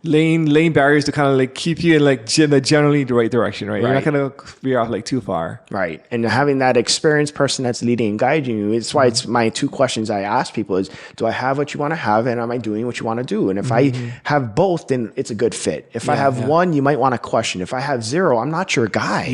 lane barriers to kind of like keep you in like the generally the right direction, right? You're not gonna veer off like too far, right? And having that experienced person that's leading and guiding you, it's why it's my two questions I ask people is: do I have what you want to have, and am I doing what you want to do? And if I have both, then it's a good fit. If I have one, you might want to question. If I have zero, I'm not your guy.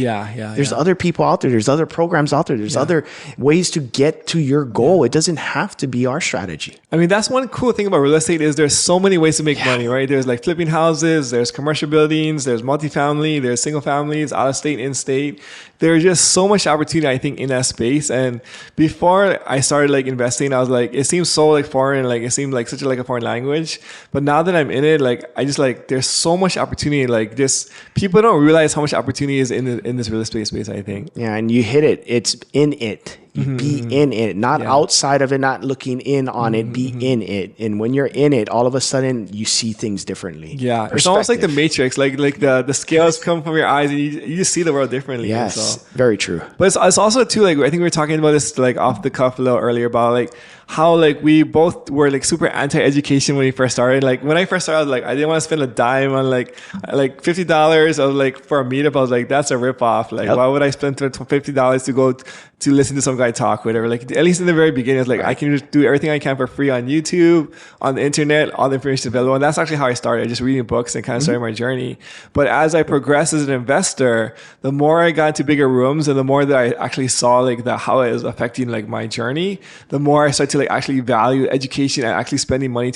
There's other people out there. There's other programs out there. There's other ways to get to your goal. It doesn't have to be our strategy. I mean, that's one cool thing about real estate is there's so many ways to make money, right? There's like flipping houses, there's commercial buildings, there's multifamily, there's single families, out of state, in state. There's just so much opportunity, I think, in that space. And before I started like investing, I was like, it seems so like foreign, like it seemed like such a foreign language. But now that I'm in it, like I just like there's so much opportunity. Like just people don't realize how much opportunity is in this real estate space, I think. Yeah, and you hit it. It's in it. You be in it, not outside of it, not looking in on it, be in it. And when you're in it, all of a sudden you see things differently. Yeah. It's almost like the Matrix, like the scales come from your eyes and you just see the world differently. Yes, very true. But it's also too, like, I think we were talking about this like off the cuff a little earlier about like how like we both were like super anti-education when we first started. Like when I first started, I was like, I didn't want to spend a dime on like $50. I was like, for a meetup, I was like, that's a ripoff. Like, why would I spend $50 to go to listen to some guy talk, whatever? Like, at least in the very beginning, it's like, I can just do everything I can for free on YouTube, on the internet, all the information is available. And that's actually how I started, just reading books and kind of started my journey. But as I progressed as an investor, the more I got into bigger rooms and the more that I actually saw like how it was affecting like my journey, the more I started to like actually value education and actually spending money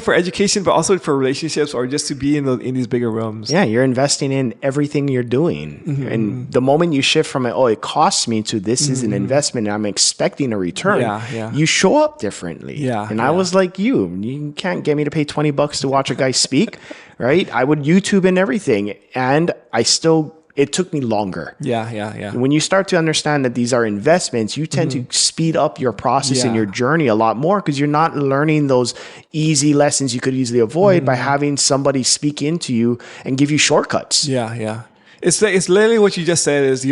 for education, but also for relationships or just to be in these bigger rooms. Yeah, you're investing in everything you're doing. And the moment you shift from it costs me to this is an investment and I'm expecting a return, you show up differently. I was like you can't get me to pay $20 to watch a guy speak, right? I would YouTube and everything. And it took me longer. When you start to understand that these are investments, you tend to speed up your process and your journey a lot more because you're not learning those easy lessons you could easily avoid by having somebody speak into you and give you shortcuts. It's literally what you just said is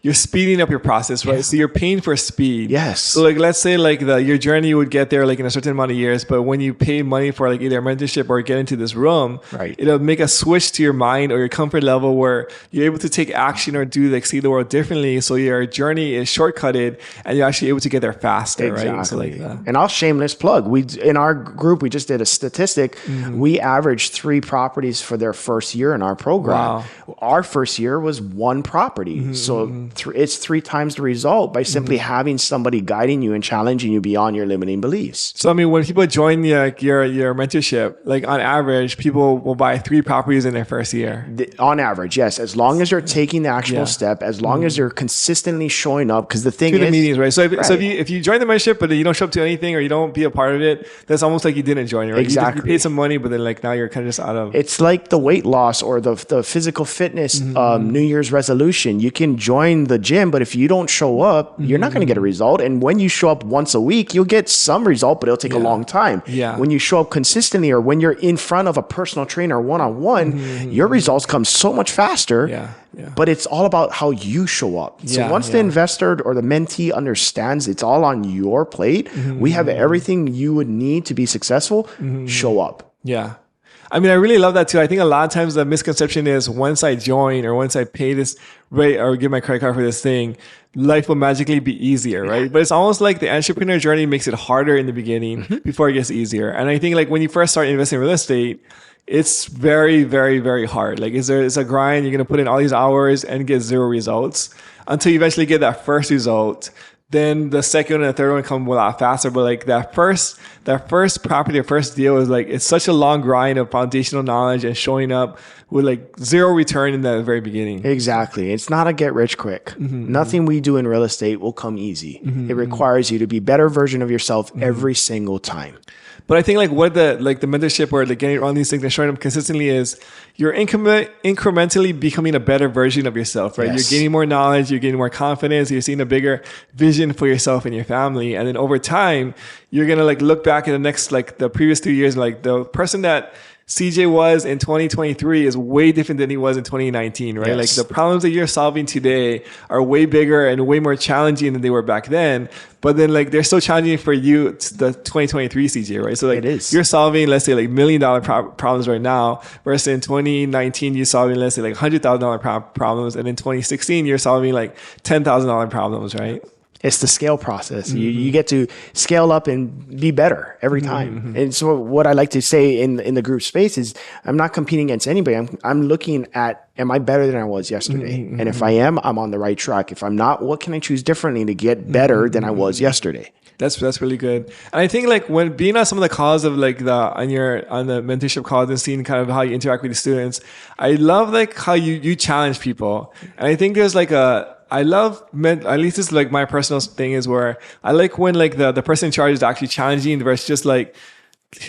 you're speeding up your process, right? So you're paying for speed. So like, let's say like your journey would get there like in a certain amount of years, but when you pay money for like either a mentorship or get into this room, it'll make a switch to your mind or your comfort level where you're able to take action or see the world differently. So your journey is shortcutted and you're actually able to get there faster, right? So like that. And I'll shameless plug. In our group, we just did a statistic. We averaged 3 properties for their first year in our program. Our first year was 1 property. So it's 3 times the result by simply having somebody guiding you and challenging you beyond your limiting beliefs. So, I mean, when people join your mentorship, like on average, people will buy 3 properties in their first year. On average, yes. As long as you're taking the actual step, as long as you're consistently showing up, because the thing to is... the meetings, right? So if you join the mentorship, but you don't show up to anything or you don't be a part of it, that's almost like you didn't join it, right? Exactly. You paid some money, but then like now you're kind of just out of... It's like the weight loss or the physical fitness New Year's resolution. You can join the gym, but if you don't show up, you're not going to get a result. And when you show up once a week, you'll get some result, but it'll take a long time. When you show up consistently or when you're in front of a personal trainer one-on-one, your results come so much faster. But it's all about how you show up. So once the investor or the mentee understands it's all on your plate, we have everything you would need to be successful, show up. I mean, I really love that too. I think a lot of times the misconception is once I join or once I pay this rate or give my credit card for this thing, life will magically be easier, right? But it's almost like the entrepreneur journey makes it harder in the beginning before it gets easier. And I think like when you first start investing in real estate, it's very, very, very hard. Like it's a grind. You're going to put in all these hours and get 0 results until you eventually get that first result. Then the second and the third one come a lot faster. But like that first property or first deal is like, it's such a long grind of foundational knowledge and showing up with like 0 return in the very beginning. Exactly. It's not a get rich quick. Nothing we do in real estate will come easy. It requires you to be a better version of yourself every single time. But I think like what the mentorship or like getting on these things and showing up consistently is you're incrementally becoming a better version of yourself, right? You're gaining more knowledge, you're gaining more confidence, you're seeing a bigger vision for yourself and your family. And then over time, you're going to like look back at the previous 2 years, like the person that CJ was in 2023 is way different than he was in 2019, right? Yes. Like the problems that you're solving today are way bigger and way more challenging than they were back then. But then like they're still challenging for you, the 2023 CJ, right? So like It is. you're solving, let's say like $1 million problems right now, versus in 2019 you're solving, let's say like $100,000 problems, and in 2016 you're solving like $10,000 problems, right? It's the scale process. You get to scale up and be better every time. And so what I like to say in the group space is I'm not competing against anybody. I'm looking at, am I better than I was yesterday? And if I am, I'm on the right track. If I'm not, what can I choose differently to get better than I was yesterday? That's really good. And I think like when being on some of the calls of like on the mentorship calls and seeing kind of how you interact with the students, I love like how you challenge people. And I think there's like I love, at least this is like my personal thing, is where I like when like the person in charge is actually challenging versus just like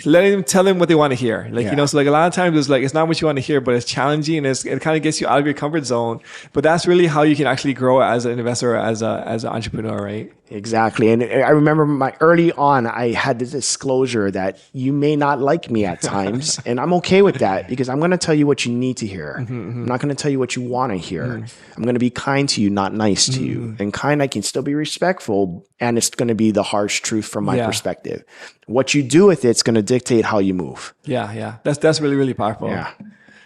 letting them tell them what they want to hear. Like, you know, so like a lot of times it's like, it's not what you want to hear, but it's challenging and it kind of gets you out of your comfort zone. But that's really how you can actually grow as an investor, as an entrepreneur, right? Exactly. And I remember early on, I had the disclosure that you may not like me at times. And I'm okay with that because I'm going to tell you what you need to hear. I'm not going to tell you what you want to hear. I'm going to be kind to you, not nice to you. And kind, I can still be respectful. And it's going to be the harsh truth from my perspective. What you do with it's going to dictate how you move. Yeah. That's really, really powerful. Yeah.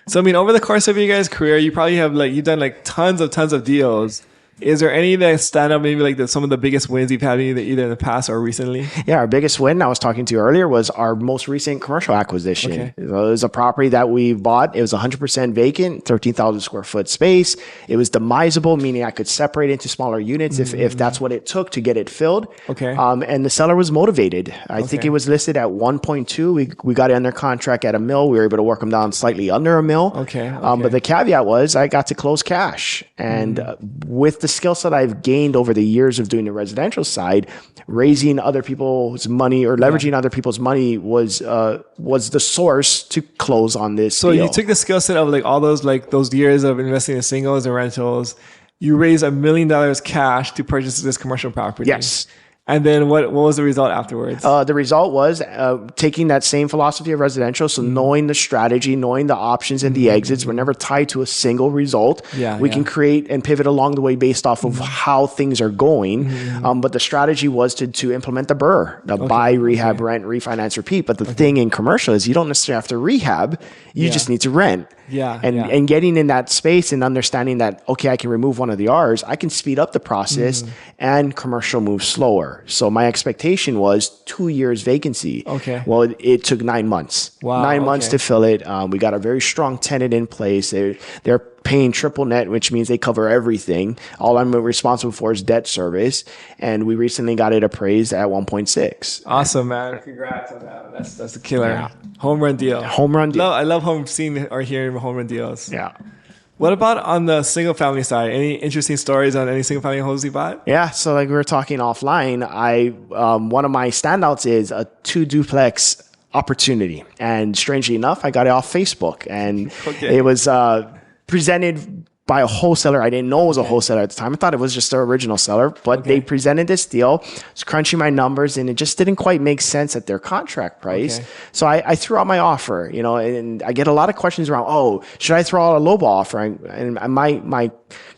So, I mean, over the course of your guys' career, you probably have like, you've done like tons of deals. Is there any that stand out, maybe like some of the biggest wins you've had either in the past or recently? Yeah, our biggest win I was talking to you earlier was our most recent commercial acquisition. Okay. It was a property that we bought. It was 100% vacant, 13,000 square foot space. It was demisable, meaning I could separate into smaller units if that's what it took to get it filled. Okay. And the seller was motivated. I think it was listed at 1.2. We got it under contract at $1 million. We were able to work them down slightly under $1 million. Okay. But the caveat was I got to close cash. And with the skill set I've gained over the years of doing the residential side, raising other people's money or leveraging other people's money was the source to close on this So deal. you took the skill set of like all those years of investing in singles and rentals. You raised $1 million cash to purchase this commercial property. Yes. And then what was the result afterwards? The result was taking that same philosophy of residential. So knowing the strategy, knowing the options and the exits, we're never tied to a single result. We can create and pivot along the way based off of how things are going. But the strategy was to implement the BRRRR, the buy, rehab, rent, refinance, repeat. But the thing in commercial is you don't necessarily have to rehab. You just need to rent. And getting in that space and understanding that, okay, I can remove one of the R's, I can speed up the process and commercial moves slower. So my expectation was 2 years vacancy. Okay. Well, it took 9 months. Wow. 9 months to fill it. We got a very strong tenant in place. They're paying triple net, which means they cover everything. All I'm responsible for is debt service. And we recently got it appraised at 1.6. Awesome, man. Congrats on that. That's a killer. Yeah. Home run deal. Home run deal. I love seeing or hearing home run deals. Yeah. What about on the single family side? Any interesting stories on any single family homes you bought? Yeah, so like we were talking offline, one of my standouts is a 2 duplex opportunity, and strangely enough, I got it off Facebook, and it was presented by a wholesaler. I didn't know it was a wholesaler at the time. I thought it was just the original seller, but they presented this deal. I was crunching my numbers and it just didn't quite make sense at their contract price. So I threw out my offer, you know, and I get a lot of questions around, oh, should I throw out a lowball offer? And my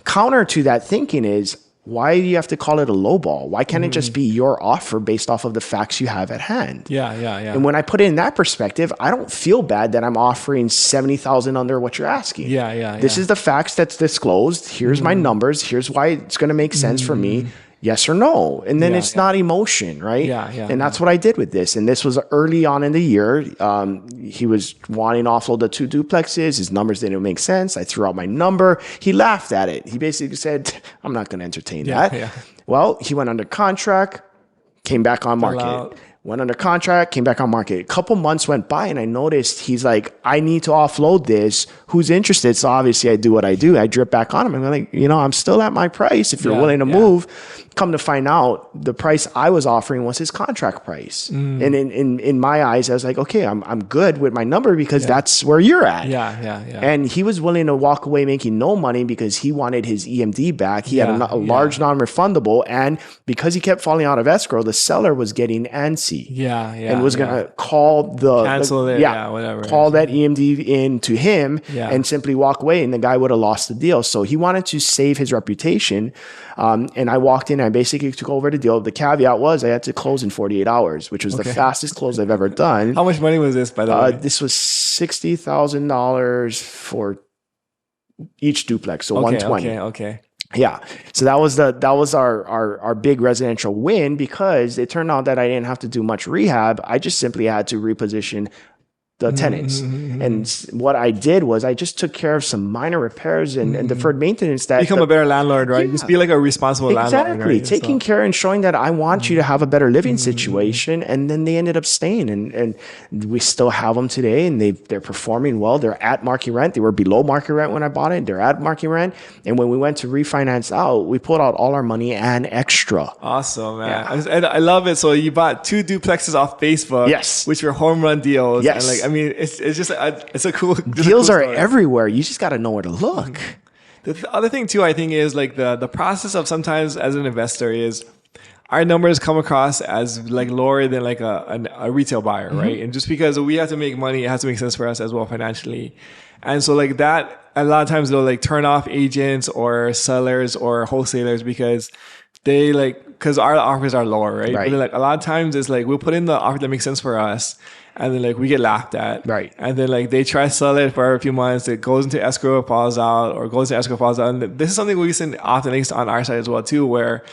counter to that thinking is, why do you have to call it a lowball? Why can't it just be your offer based off of the facts you have at hand? Yeah. And when I put it in that perspective, I don't feel bad that I'm offering 70,000 under what you're asking. This is the facts that's disclosed. Here's my numbers. Here's why it's going to make sense for me. Yes or no. And then it's not emotion, right? And that's what I did with this. And this was early on in the year. He was wanting to offload the 2 duplexes. His numbers didn't make sense. I threw out my number. He laughed at it. He basically said, I'm not going to entertain that. Well, he went under contract, came back on market. Went under contract, came back on market. A couple months went by and I noticed he's like, I need to offload this. Who's interested? So obviously I do what I do. I drip back on him. I'm like, you know, I'm still at my price. If you're willing to move, come to find out the price I was offering was his contract price. And in my eyes, I was like, okay, I'm good with my number because that's where you're at. And he was willing to walk away making no money because he wanted his EMD back. He had a large non-refundable. And because he kept falling out of escrow, the seller was getting antsy. emergency. Yeah, yeah. And was gonna call cancel it. Yeah, whatever. Call that EMD in to him Yeah. and simply walk away, and the guy would have lost the deal. So he wanted to save his reputation. And I walked in, and I basically took over the deal. The caveat was I had to close in 48 hours, which was the fastest close I've ever done. How much money was this, by the way? This was $60,000 for each duplex, so 120. Okay. Yeah. So that was our big residential win, because it turned out that I didn't have to do much rehab. I just simply had to reposition the tenants. And what I did was I just took care of some minor repairs and deferred maintenance. That become a better landlord, right? Yeah. Just be like a responsible landlord. Exactly. Taking care and showing that I want you to have a better living situation. And then they ended up staying, and we still have them today, and they're performing well. They're at market rent. They were below market rent when I bought it. They're at market rent. And when we went to refinance out, we pulled out all our money and extra. Awesome, man. Yeah. I love it. So you bought 2 duplexes off Facebook, yes, which were home run deals. Yes. And like, I mean, it's just it's a cool deals a cool are story. everywhere. You just got to know where to look. The other thing too, I think, is like the process of sometimes as an investor is our numbers come across as like lower than like a retail buyer, right? And just because we have to make money, it has to make sense for us as well financially. And so like that, a lot of times they'll like turn off agents or sellers or wholesalers because they like, because our offers are lower, right? But then like a lot of times it's like we'll put in the offer that makes sense for us, and then like we get laughed at, right? And then like they try to sell it for a few months, it goes into escrow, falls out, or goes into escrow, falls out. And this is something we've seen often, at least on our side as well too, where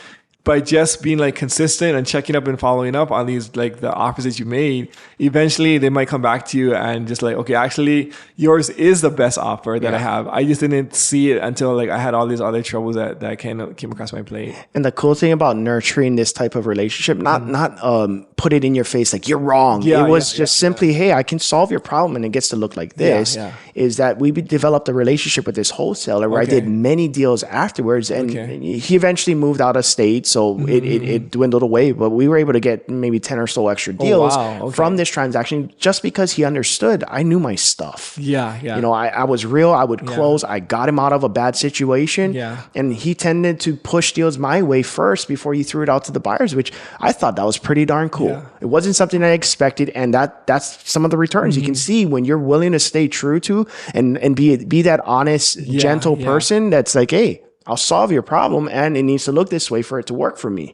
by just being like consistent and checking up and following up on these, like the offers that you made, eventually they might come back to you and just like, okay, actually yours is the best offer that I have. I just didn't see it until like I had all these other troubles that came across my plate. And the cool thing about nurturing this type of relationship, not put it in your face like you're wrong. It was just simply, hey, I can solve your problem and it gets to look like this. Is that we developed a relationship with this wholesaler where I did many deals afterwards, and he eventually moved out of state. So it dwindled away, but we were able to get maybe 10 or so extra deals from this transaction just because he understood I knew my stuff. You know, I was real. I would close. I got him out of a bad situation. And he tended to push deals my way first before he threw it out to the buyers, which I thought that was pretty darn cool. It wasn't something I expected. And that's some of the returns you can see when you're willing to stay true to and be that honest, gentle person that's like, hey, I'll solve your problem, and it needs to look this way for it to work for me.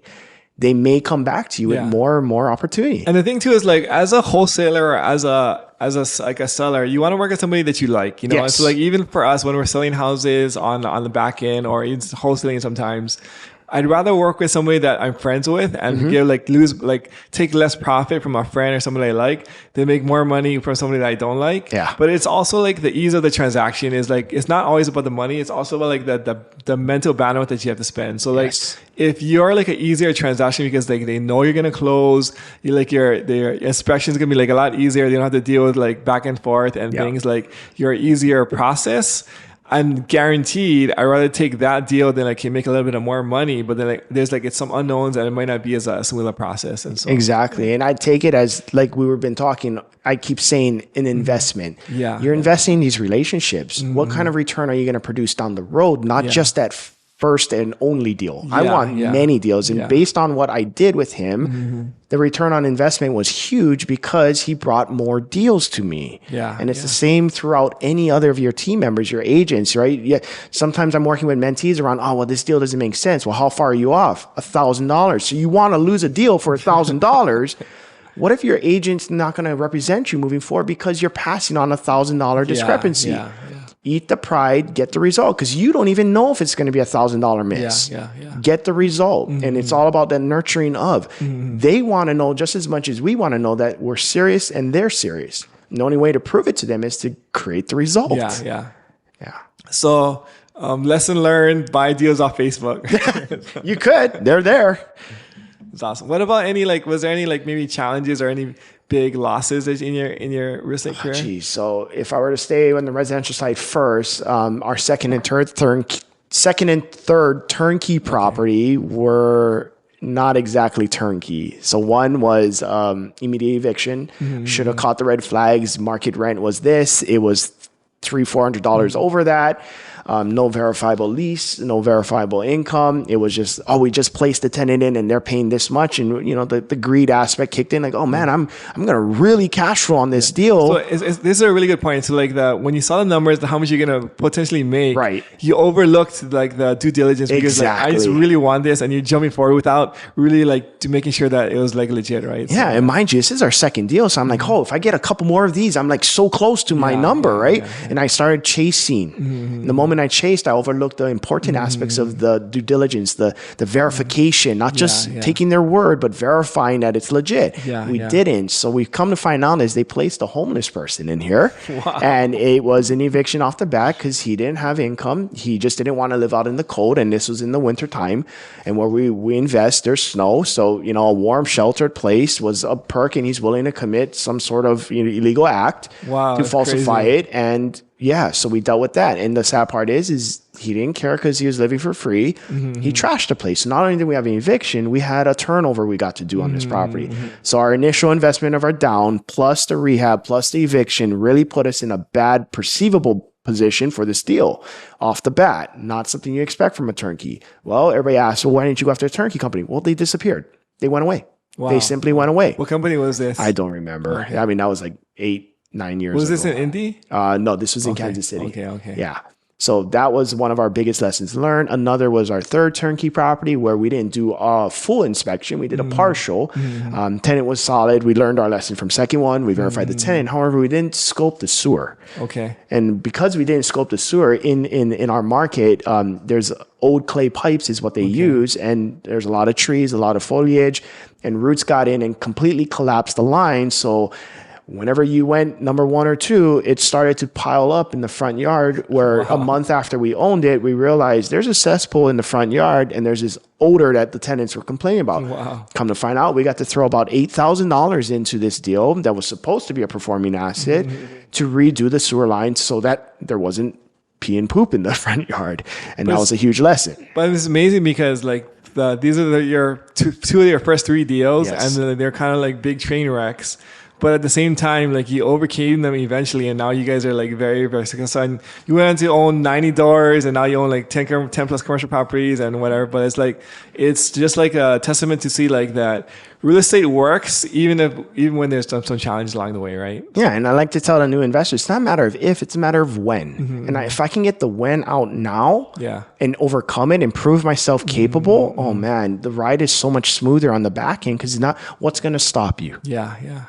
They may come back to you with more and more opportunity. And the thing too is like, as a wholesaler or as a seller, you want to work with somebody that you like, you know? So like even for us, when we're selling houses on the back end or even wholesaling sometimes, I'd rather work with somebody that I'm friends with and take less profit from a friend or somebody I like than make more money from somebody that I don't like. But it's also like the ease of the transaction is like, it's not always about the money. It's also about like the mental bandwidth that you have to spend. So like if you're like an easier transaction because like they know you're going to close, you like their inspections going to be like a lot easier. They don't have to deal with like back and forth and things, like your easier process. And guaranteed, I'd rather take that deal than I can make a little bit of more money. But then like, there's like, it's some unknowns and it might not be as a similar process. And so exactly. And I take it as like we were been talking, I keep saying an investment. You're investing in these relationships. What kind of return are you going to produce down the road? Not just that first and only deal. I want many deals. And based on what I did with him, the return on investment was huge because he brought more deals to me. And it's the same throughout any other of your team members, your agents, right? Sometimes I'm working with mentees around, oh, well, this deal doesn't make sense. Well, how far are you off? $1,000. So you want to lose a deal for $1,000. What if your agent's not going to represent you moving forward because you're passing on $1,000 discrepancy? Eat the pride, get the result, because you don't even know if it's going to be $1,000 miss. Get the result. And it's all about that nurturing of. They want to know just as much as we want to know that we're serious and they're serious. And the only way to prove it to them is to create the result. So lesson learned, buy deals off Facebook. You could. They're there. It's awesome. What about was there any like maybe challenges or any big losses in your real estate career? Geez, so if I were to stay on the residential side first, our second and third turnkey property were not exactly turnkey. So one was immediate eviction. Should have caught the red flags. Market rent was this. It was $300-$400 over that. no verifiable lease, no verifiable income. It was just, we just placed the tenant in and they're paying this much. And, the greed aspect kicked in like, oh man, I'm going to really cash flow on this deal. So this is a really good point. So like when you saw the numbers, how much you're going to potentially make, right, you overlooked like the due diligence because like, I just really want this, and you're jumping forward without really like making sure that it was like legit, right? Yeah. And mind you, this is our second deal. So I'm like, if I get a couple more of these, I'm like so close to my number, right? And I started chasing. The moment I chased, I overlooked the important aspects of the due diligence, the verification, not just taking their word, but verifying that it's legit. We didn't. So we've come to find out is they placed a homeless person in here. Wow. And it was an eviction off the bat because he didn't have income. He just didn't want to live out in the cold. And this was in the winter time. And where we invest, there's snow. So, a warm, sheltered place was a perk, and he's willing to commit some sort of illegal act to falsify it. And so we dealt with that. And the sad part is he didn't care because he was living for free. He trashed the place. So not only did we have an eviction, we had a turnover we got to do on this property. So our initial investment of our down, plus the rehab, plus the eviction, really put us in a bad perceivable position for this deal off the bat. Not something you expect from a turnkey. Well, everybody asks, well, why didn't you go after a turnkey company? Well, they disappeared. They went away. Wow. They simply went away. What company was this? I don't remember. Okay. I mean, that was like 8-9 years ago. Was this in Indy? No, this was in Kansas City. Okay. Yeah. So that was one of our biggest lessons learned. Another was our third turnkey property where we didn't do a full inspection. We did a partial. Tenant was solid. We learned our lesson from second one. We verified the tenant. However, we didn't scope the sewer. Okay. And because we didn't scope the sewer in our market, there's old clay pipes is what they use. And there's a lot of trees, a lot of foliage, and roots got in and completely collapsed the line. So whenever you went number 1 or 2, it started to pile up in the front yard where a month after we owned it, we realized there's a cesspool in the front yard and there's this odor that the tenants were complaining about. Wow. Come to find out, we got to throw about $8,000 into this deal that was supposed to be a performing asset to redo the sewer line so that there wasn't pee and poop in the front yard. And that was a huge lesson. But it's amazing because like these are your two of your first 3 deals, and they're kind of like big train wrecks. But at the same time, like you overcame them eventually, and now you guys are like very, very successful. And you went on to own 90 doors, and now you own like 10 plus commercial properties and whatever. But it's just like a testament to see like that real estate works, even when there's some challenges along the way, right? Yeah, and I like to tell the new investors, it's not a matter of if, it's a matter of when. And if I can get the when out now and overcome it and prove myself capable, oh man, the ride is so much smoother on the back end because it's not what's going to stop you. Yeah.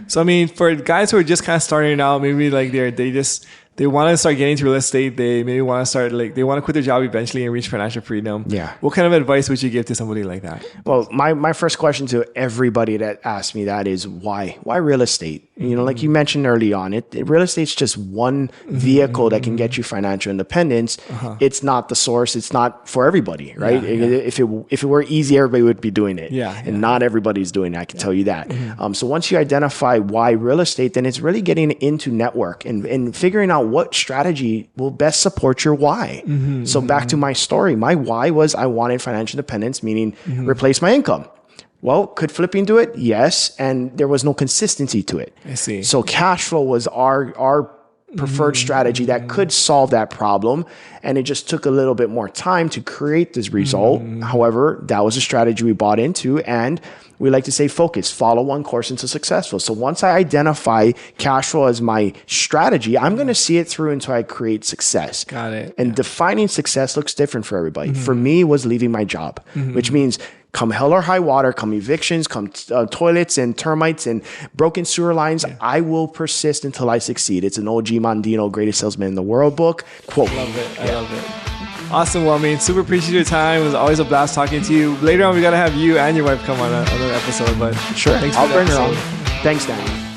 So I mean, for guys who are just kind of starting out, maybe like they want to start getting into real estate. They maybe want to start they want to quit their job eventually and reach financial freedom. Yeah. What kind of advice would you give to somebody like that? Well, my first question to everybody that asks me that is why? Why real estate? Like you mentioned early on, real estate's just one vehicle that can get you financial independence. It's not the source. It's not for everybody, right? If it were easy, everybody would be doing it. And not everybody's doing it. I can tell you that. So once you identify why real estate, then it's really getting into network and figuring out what strategy will best support your why. So back to my story, my why was I wanted financial independence, meaning replace my income. Well, could flipping do it? Yes. And there was no consistency to it. I see. So cash flow was our preferred strategy that could solve that problem. And it just took a little bit more time to create this result. However, that was a strategy we bought into, and we like to say focus, follow one course until successful. So once I identify cash flow as my strategy, I'm going to see it through until I create success. Got it. And defining success looks different for everybody. For me, it was leaving my job, which means come hell or high water, come evictions, come toilets and termites and broken sewer lines, I will persist until I succeed. It's an OG Mondino, greatest salesman in the world book. Quote. Love it. I love it. Awesome. Well, I mean, super appreciate your time. It was always a blast talking to you. Later on, we got to have you and your wife come on another episode. But sure, thanks I'll for bring her on. Thanks, Dan.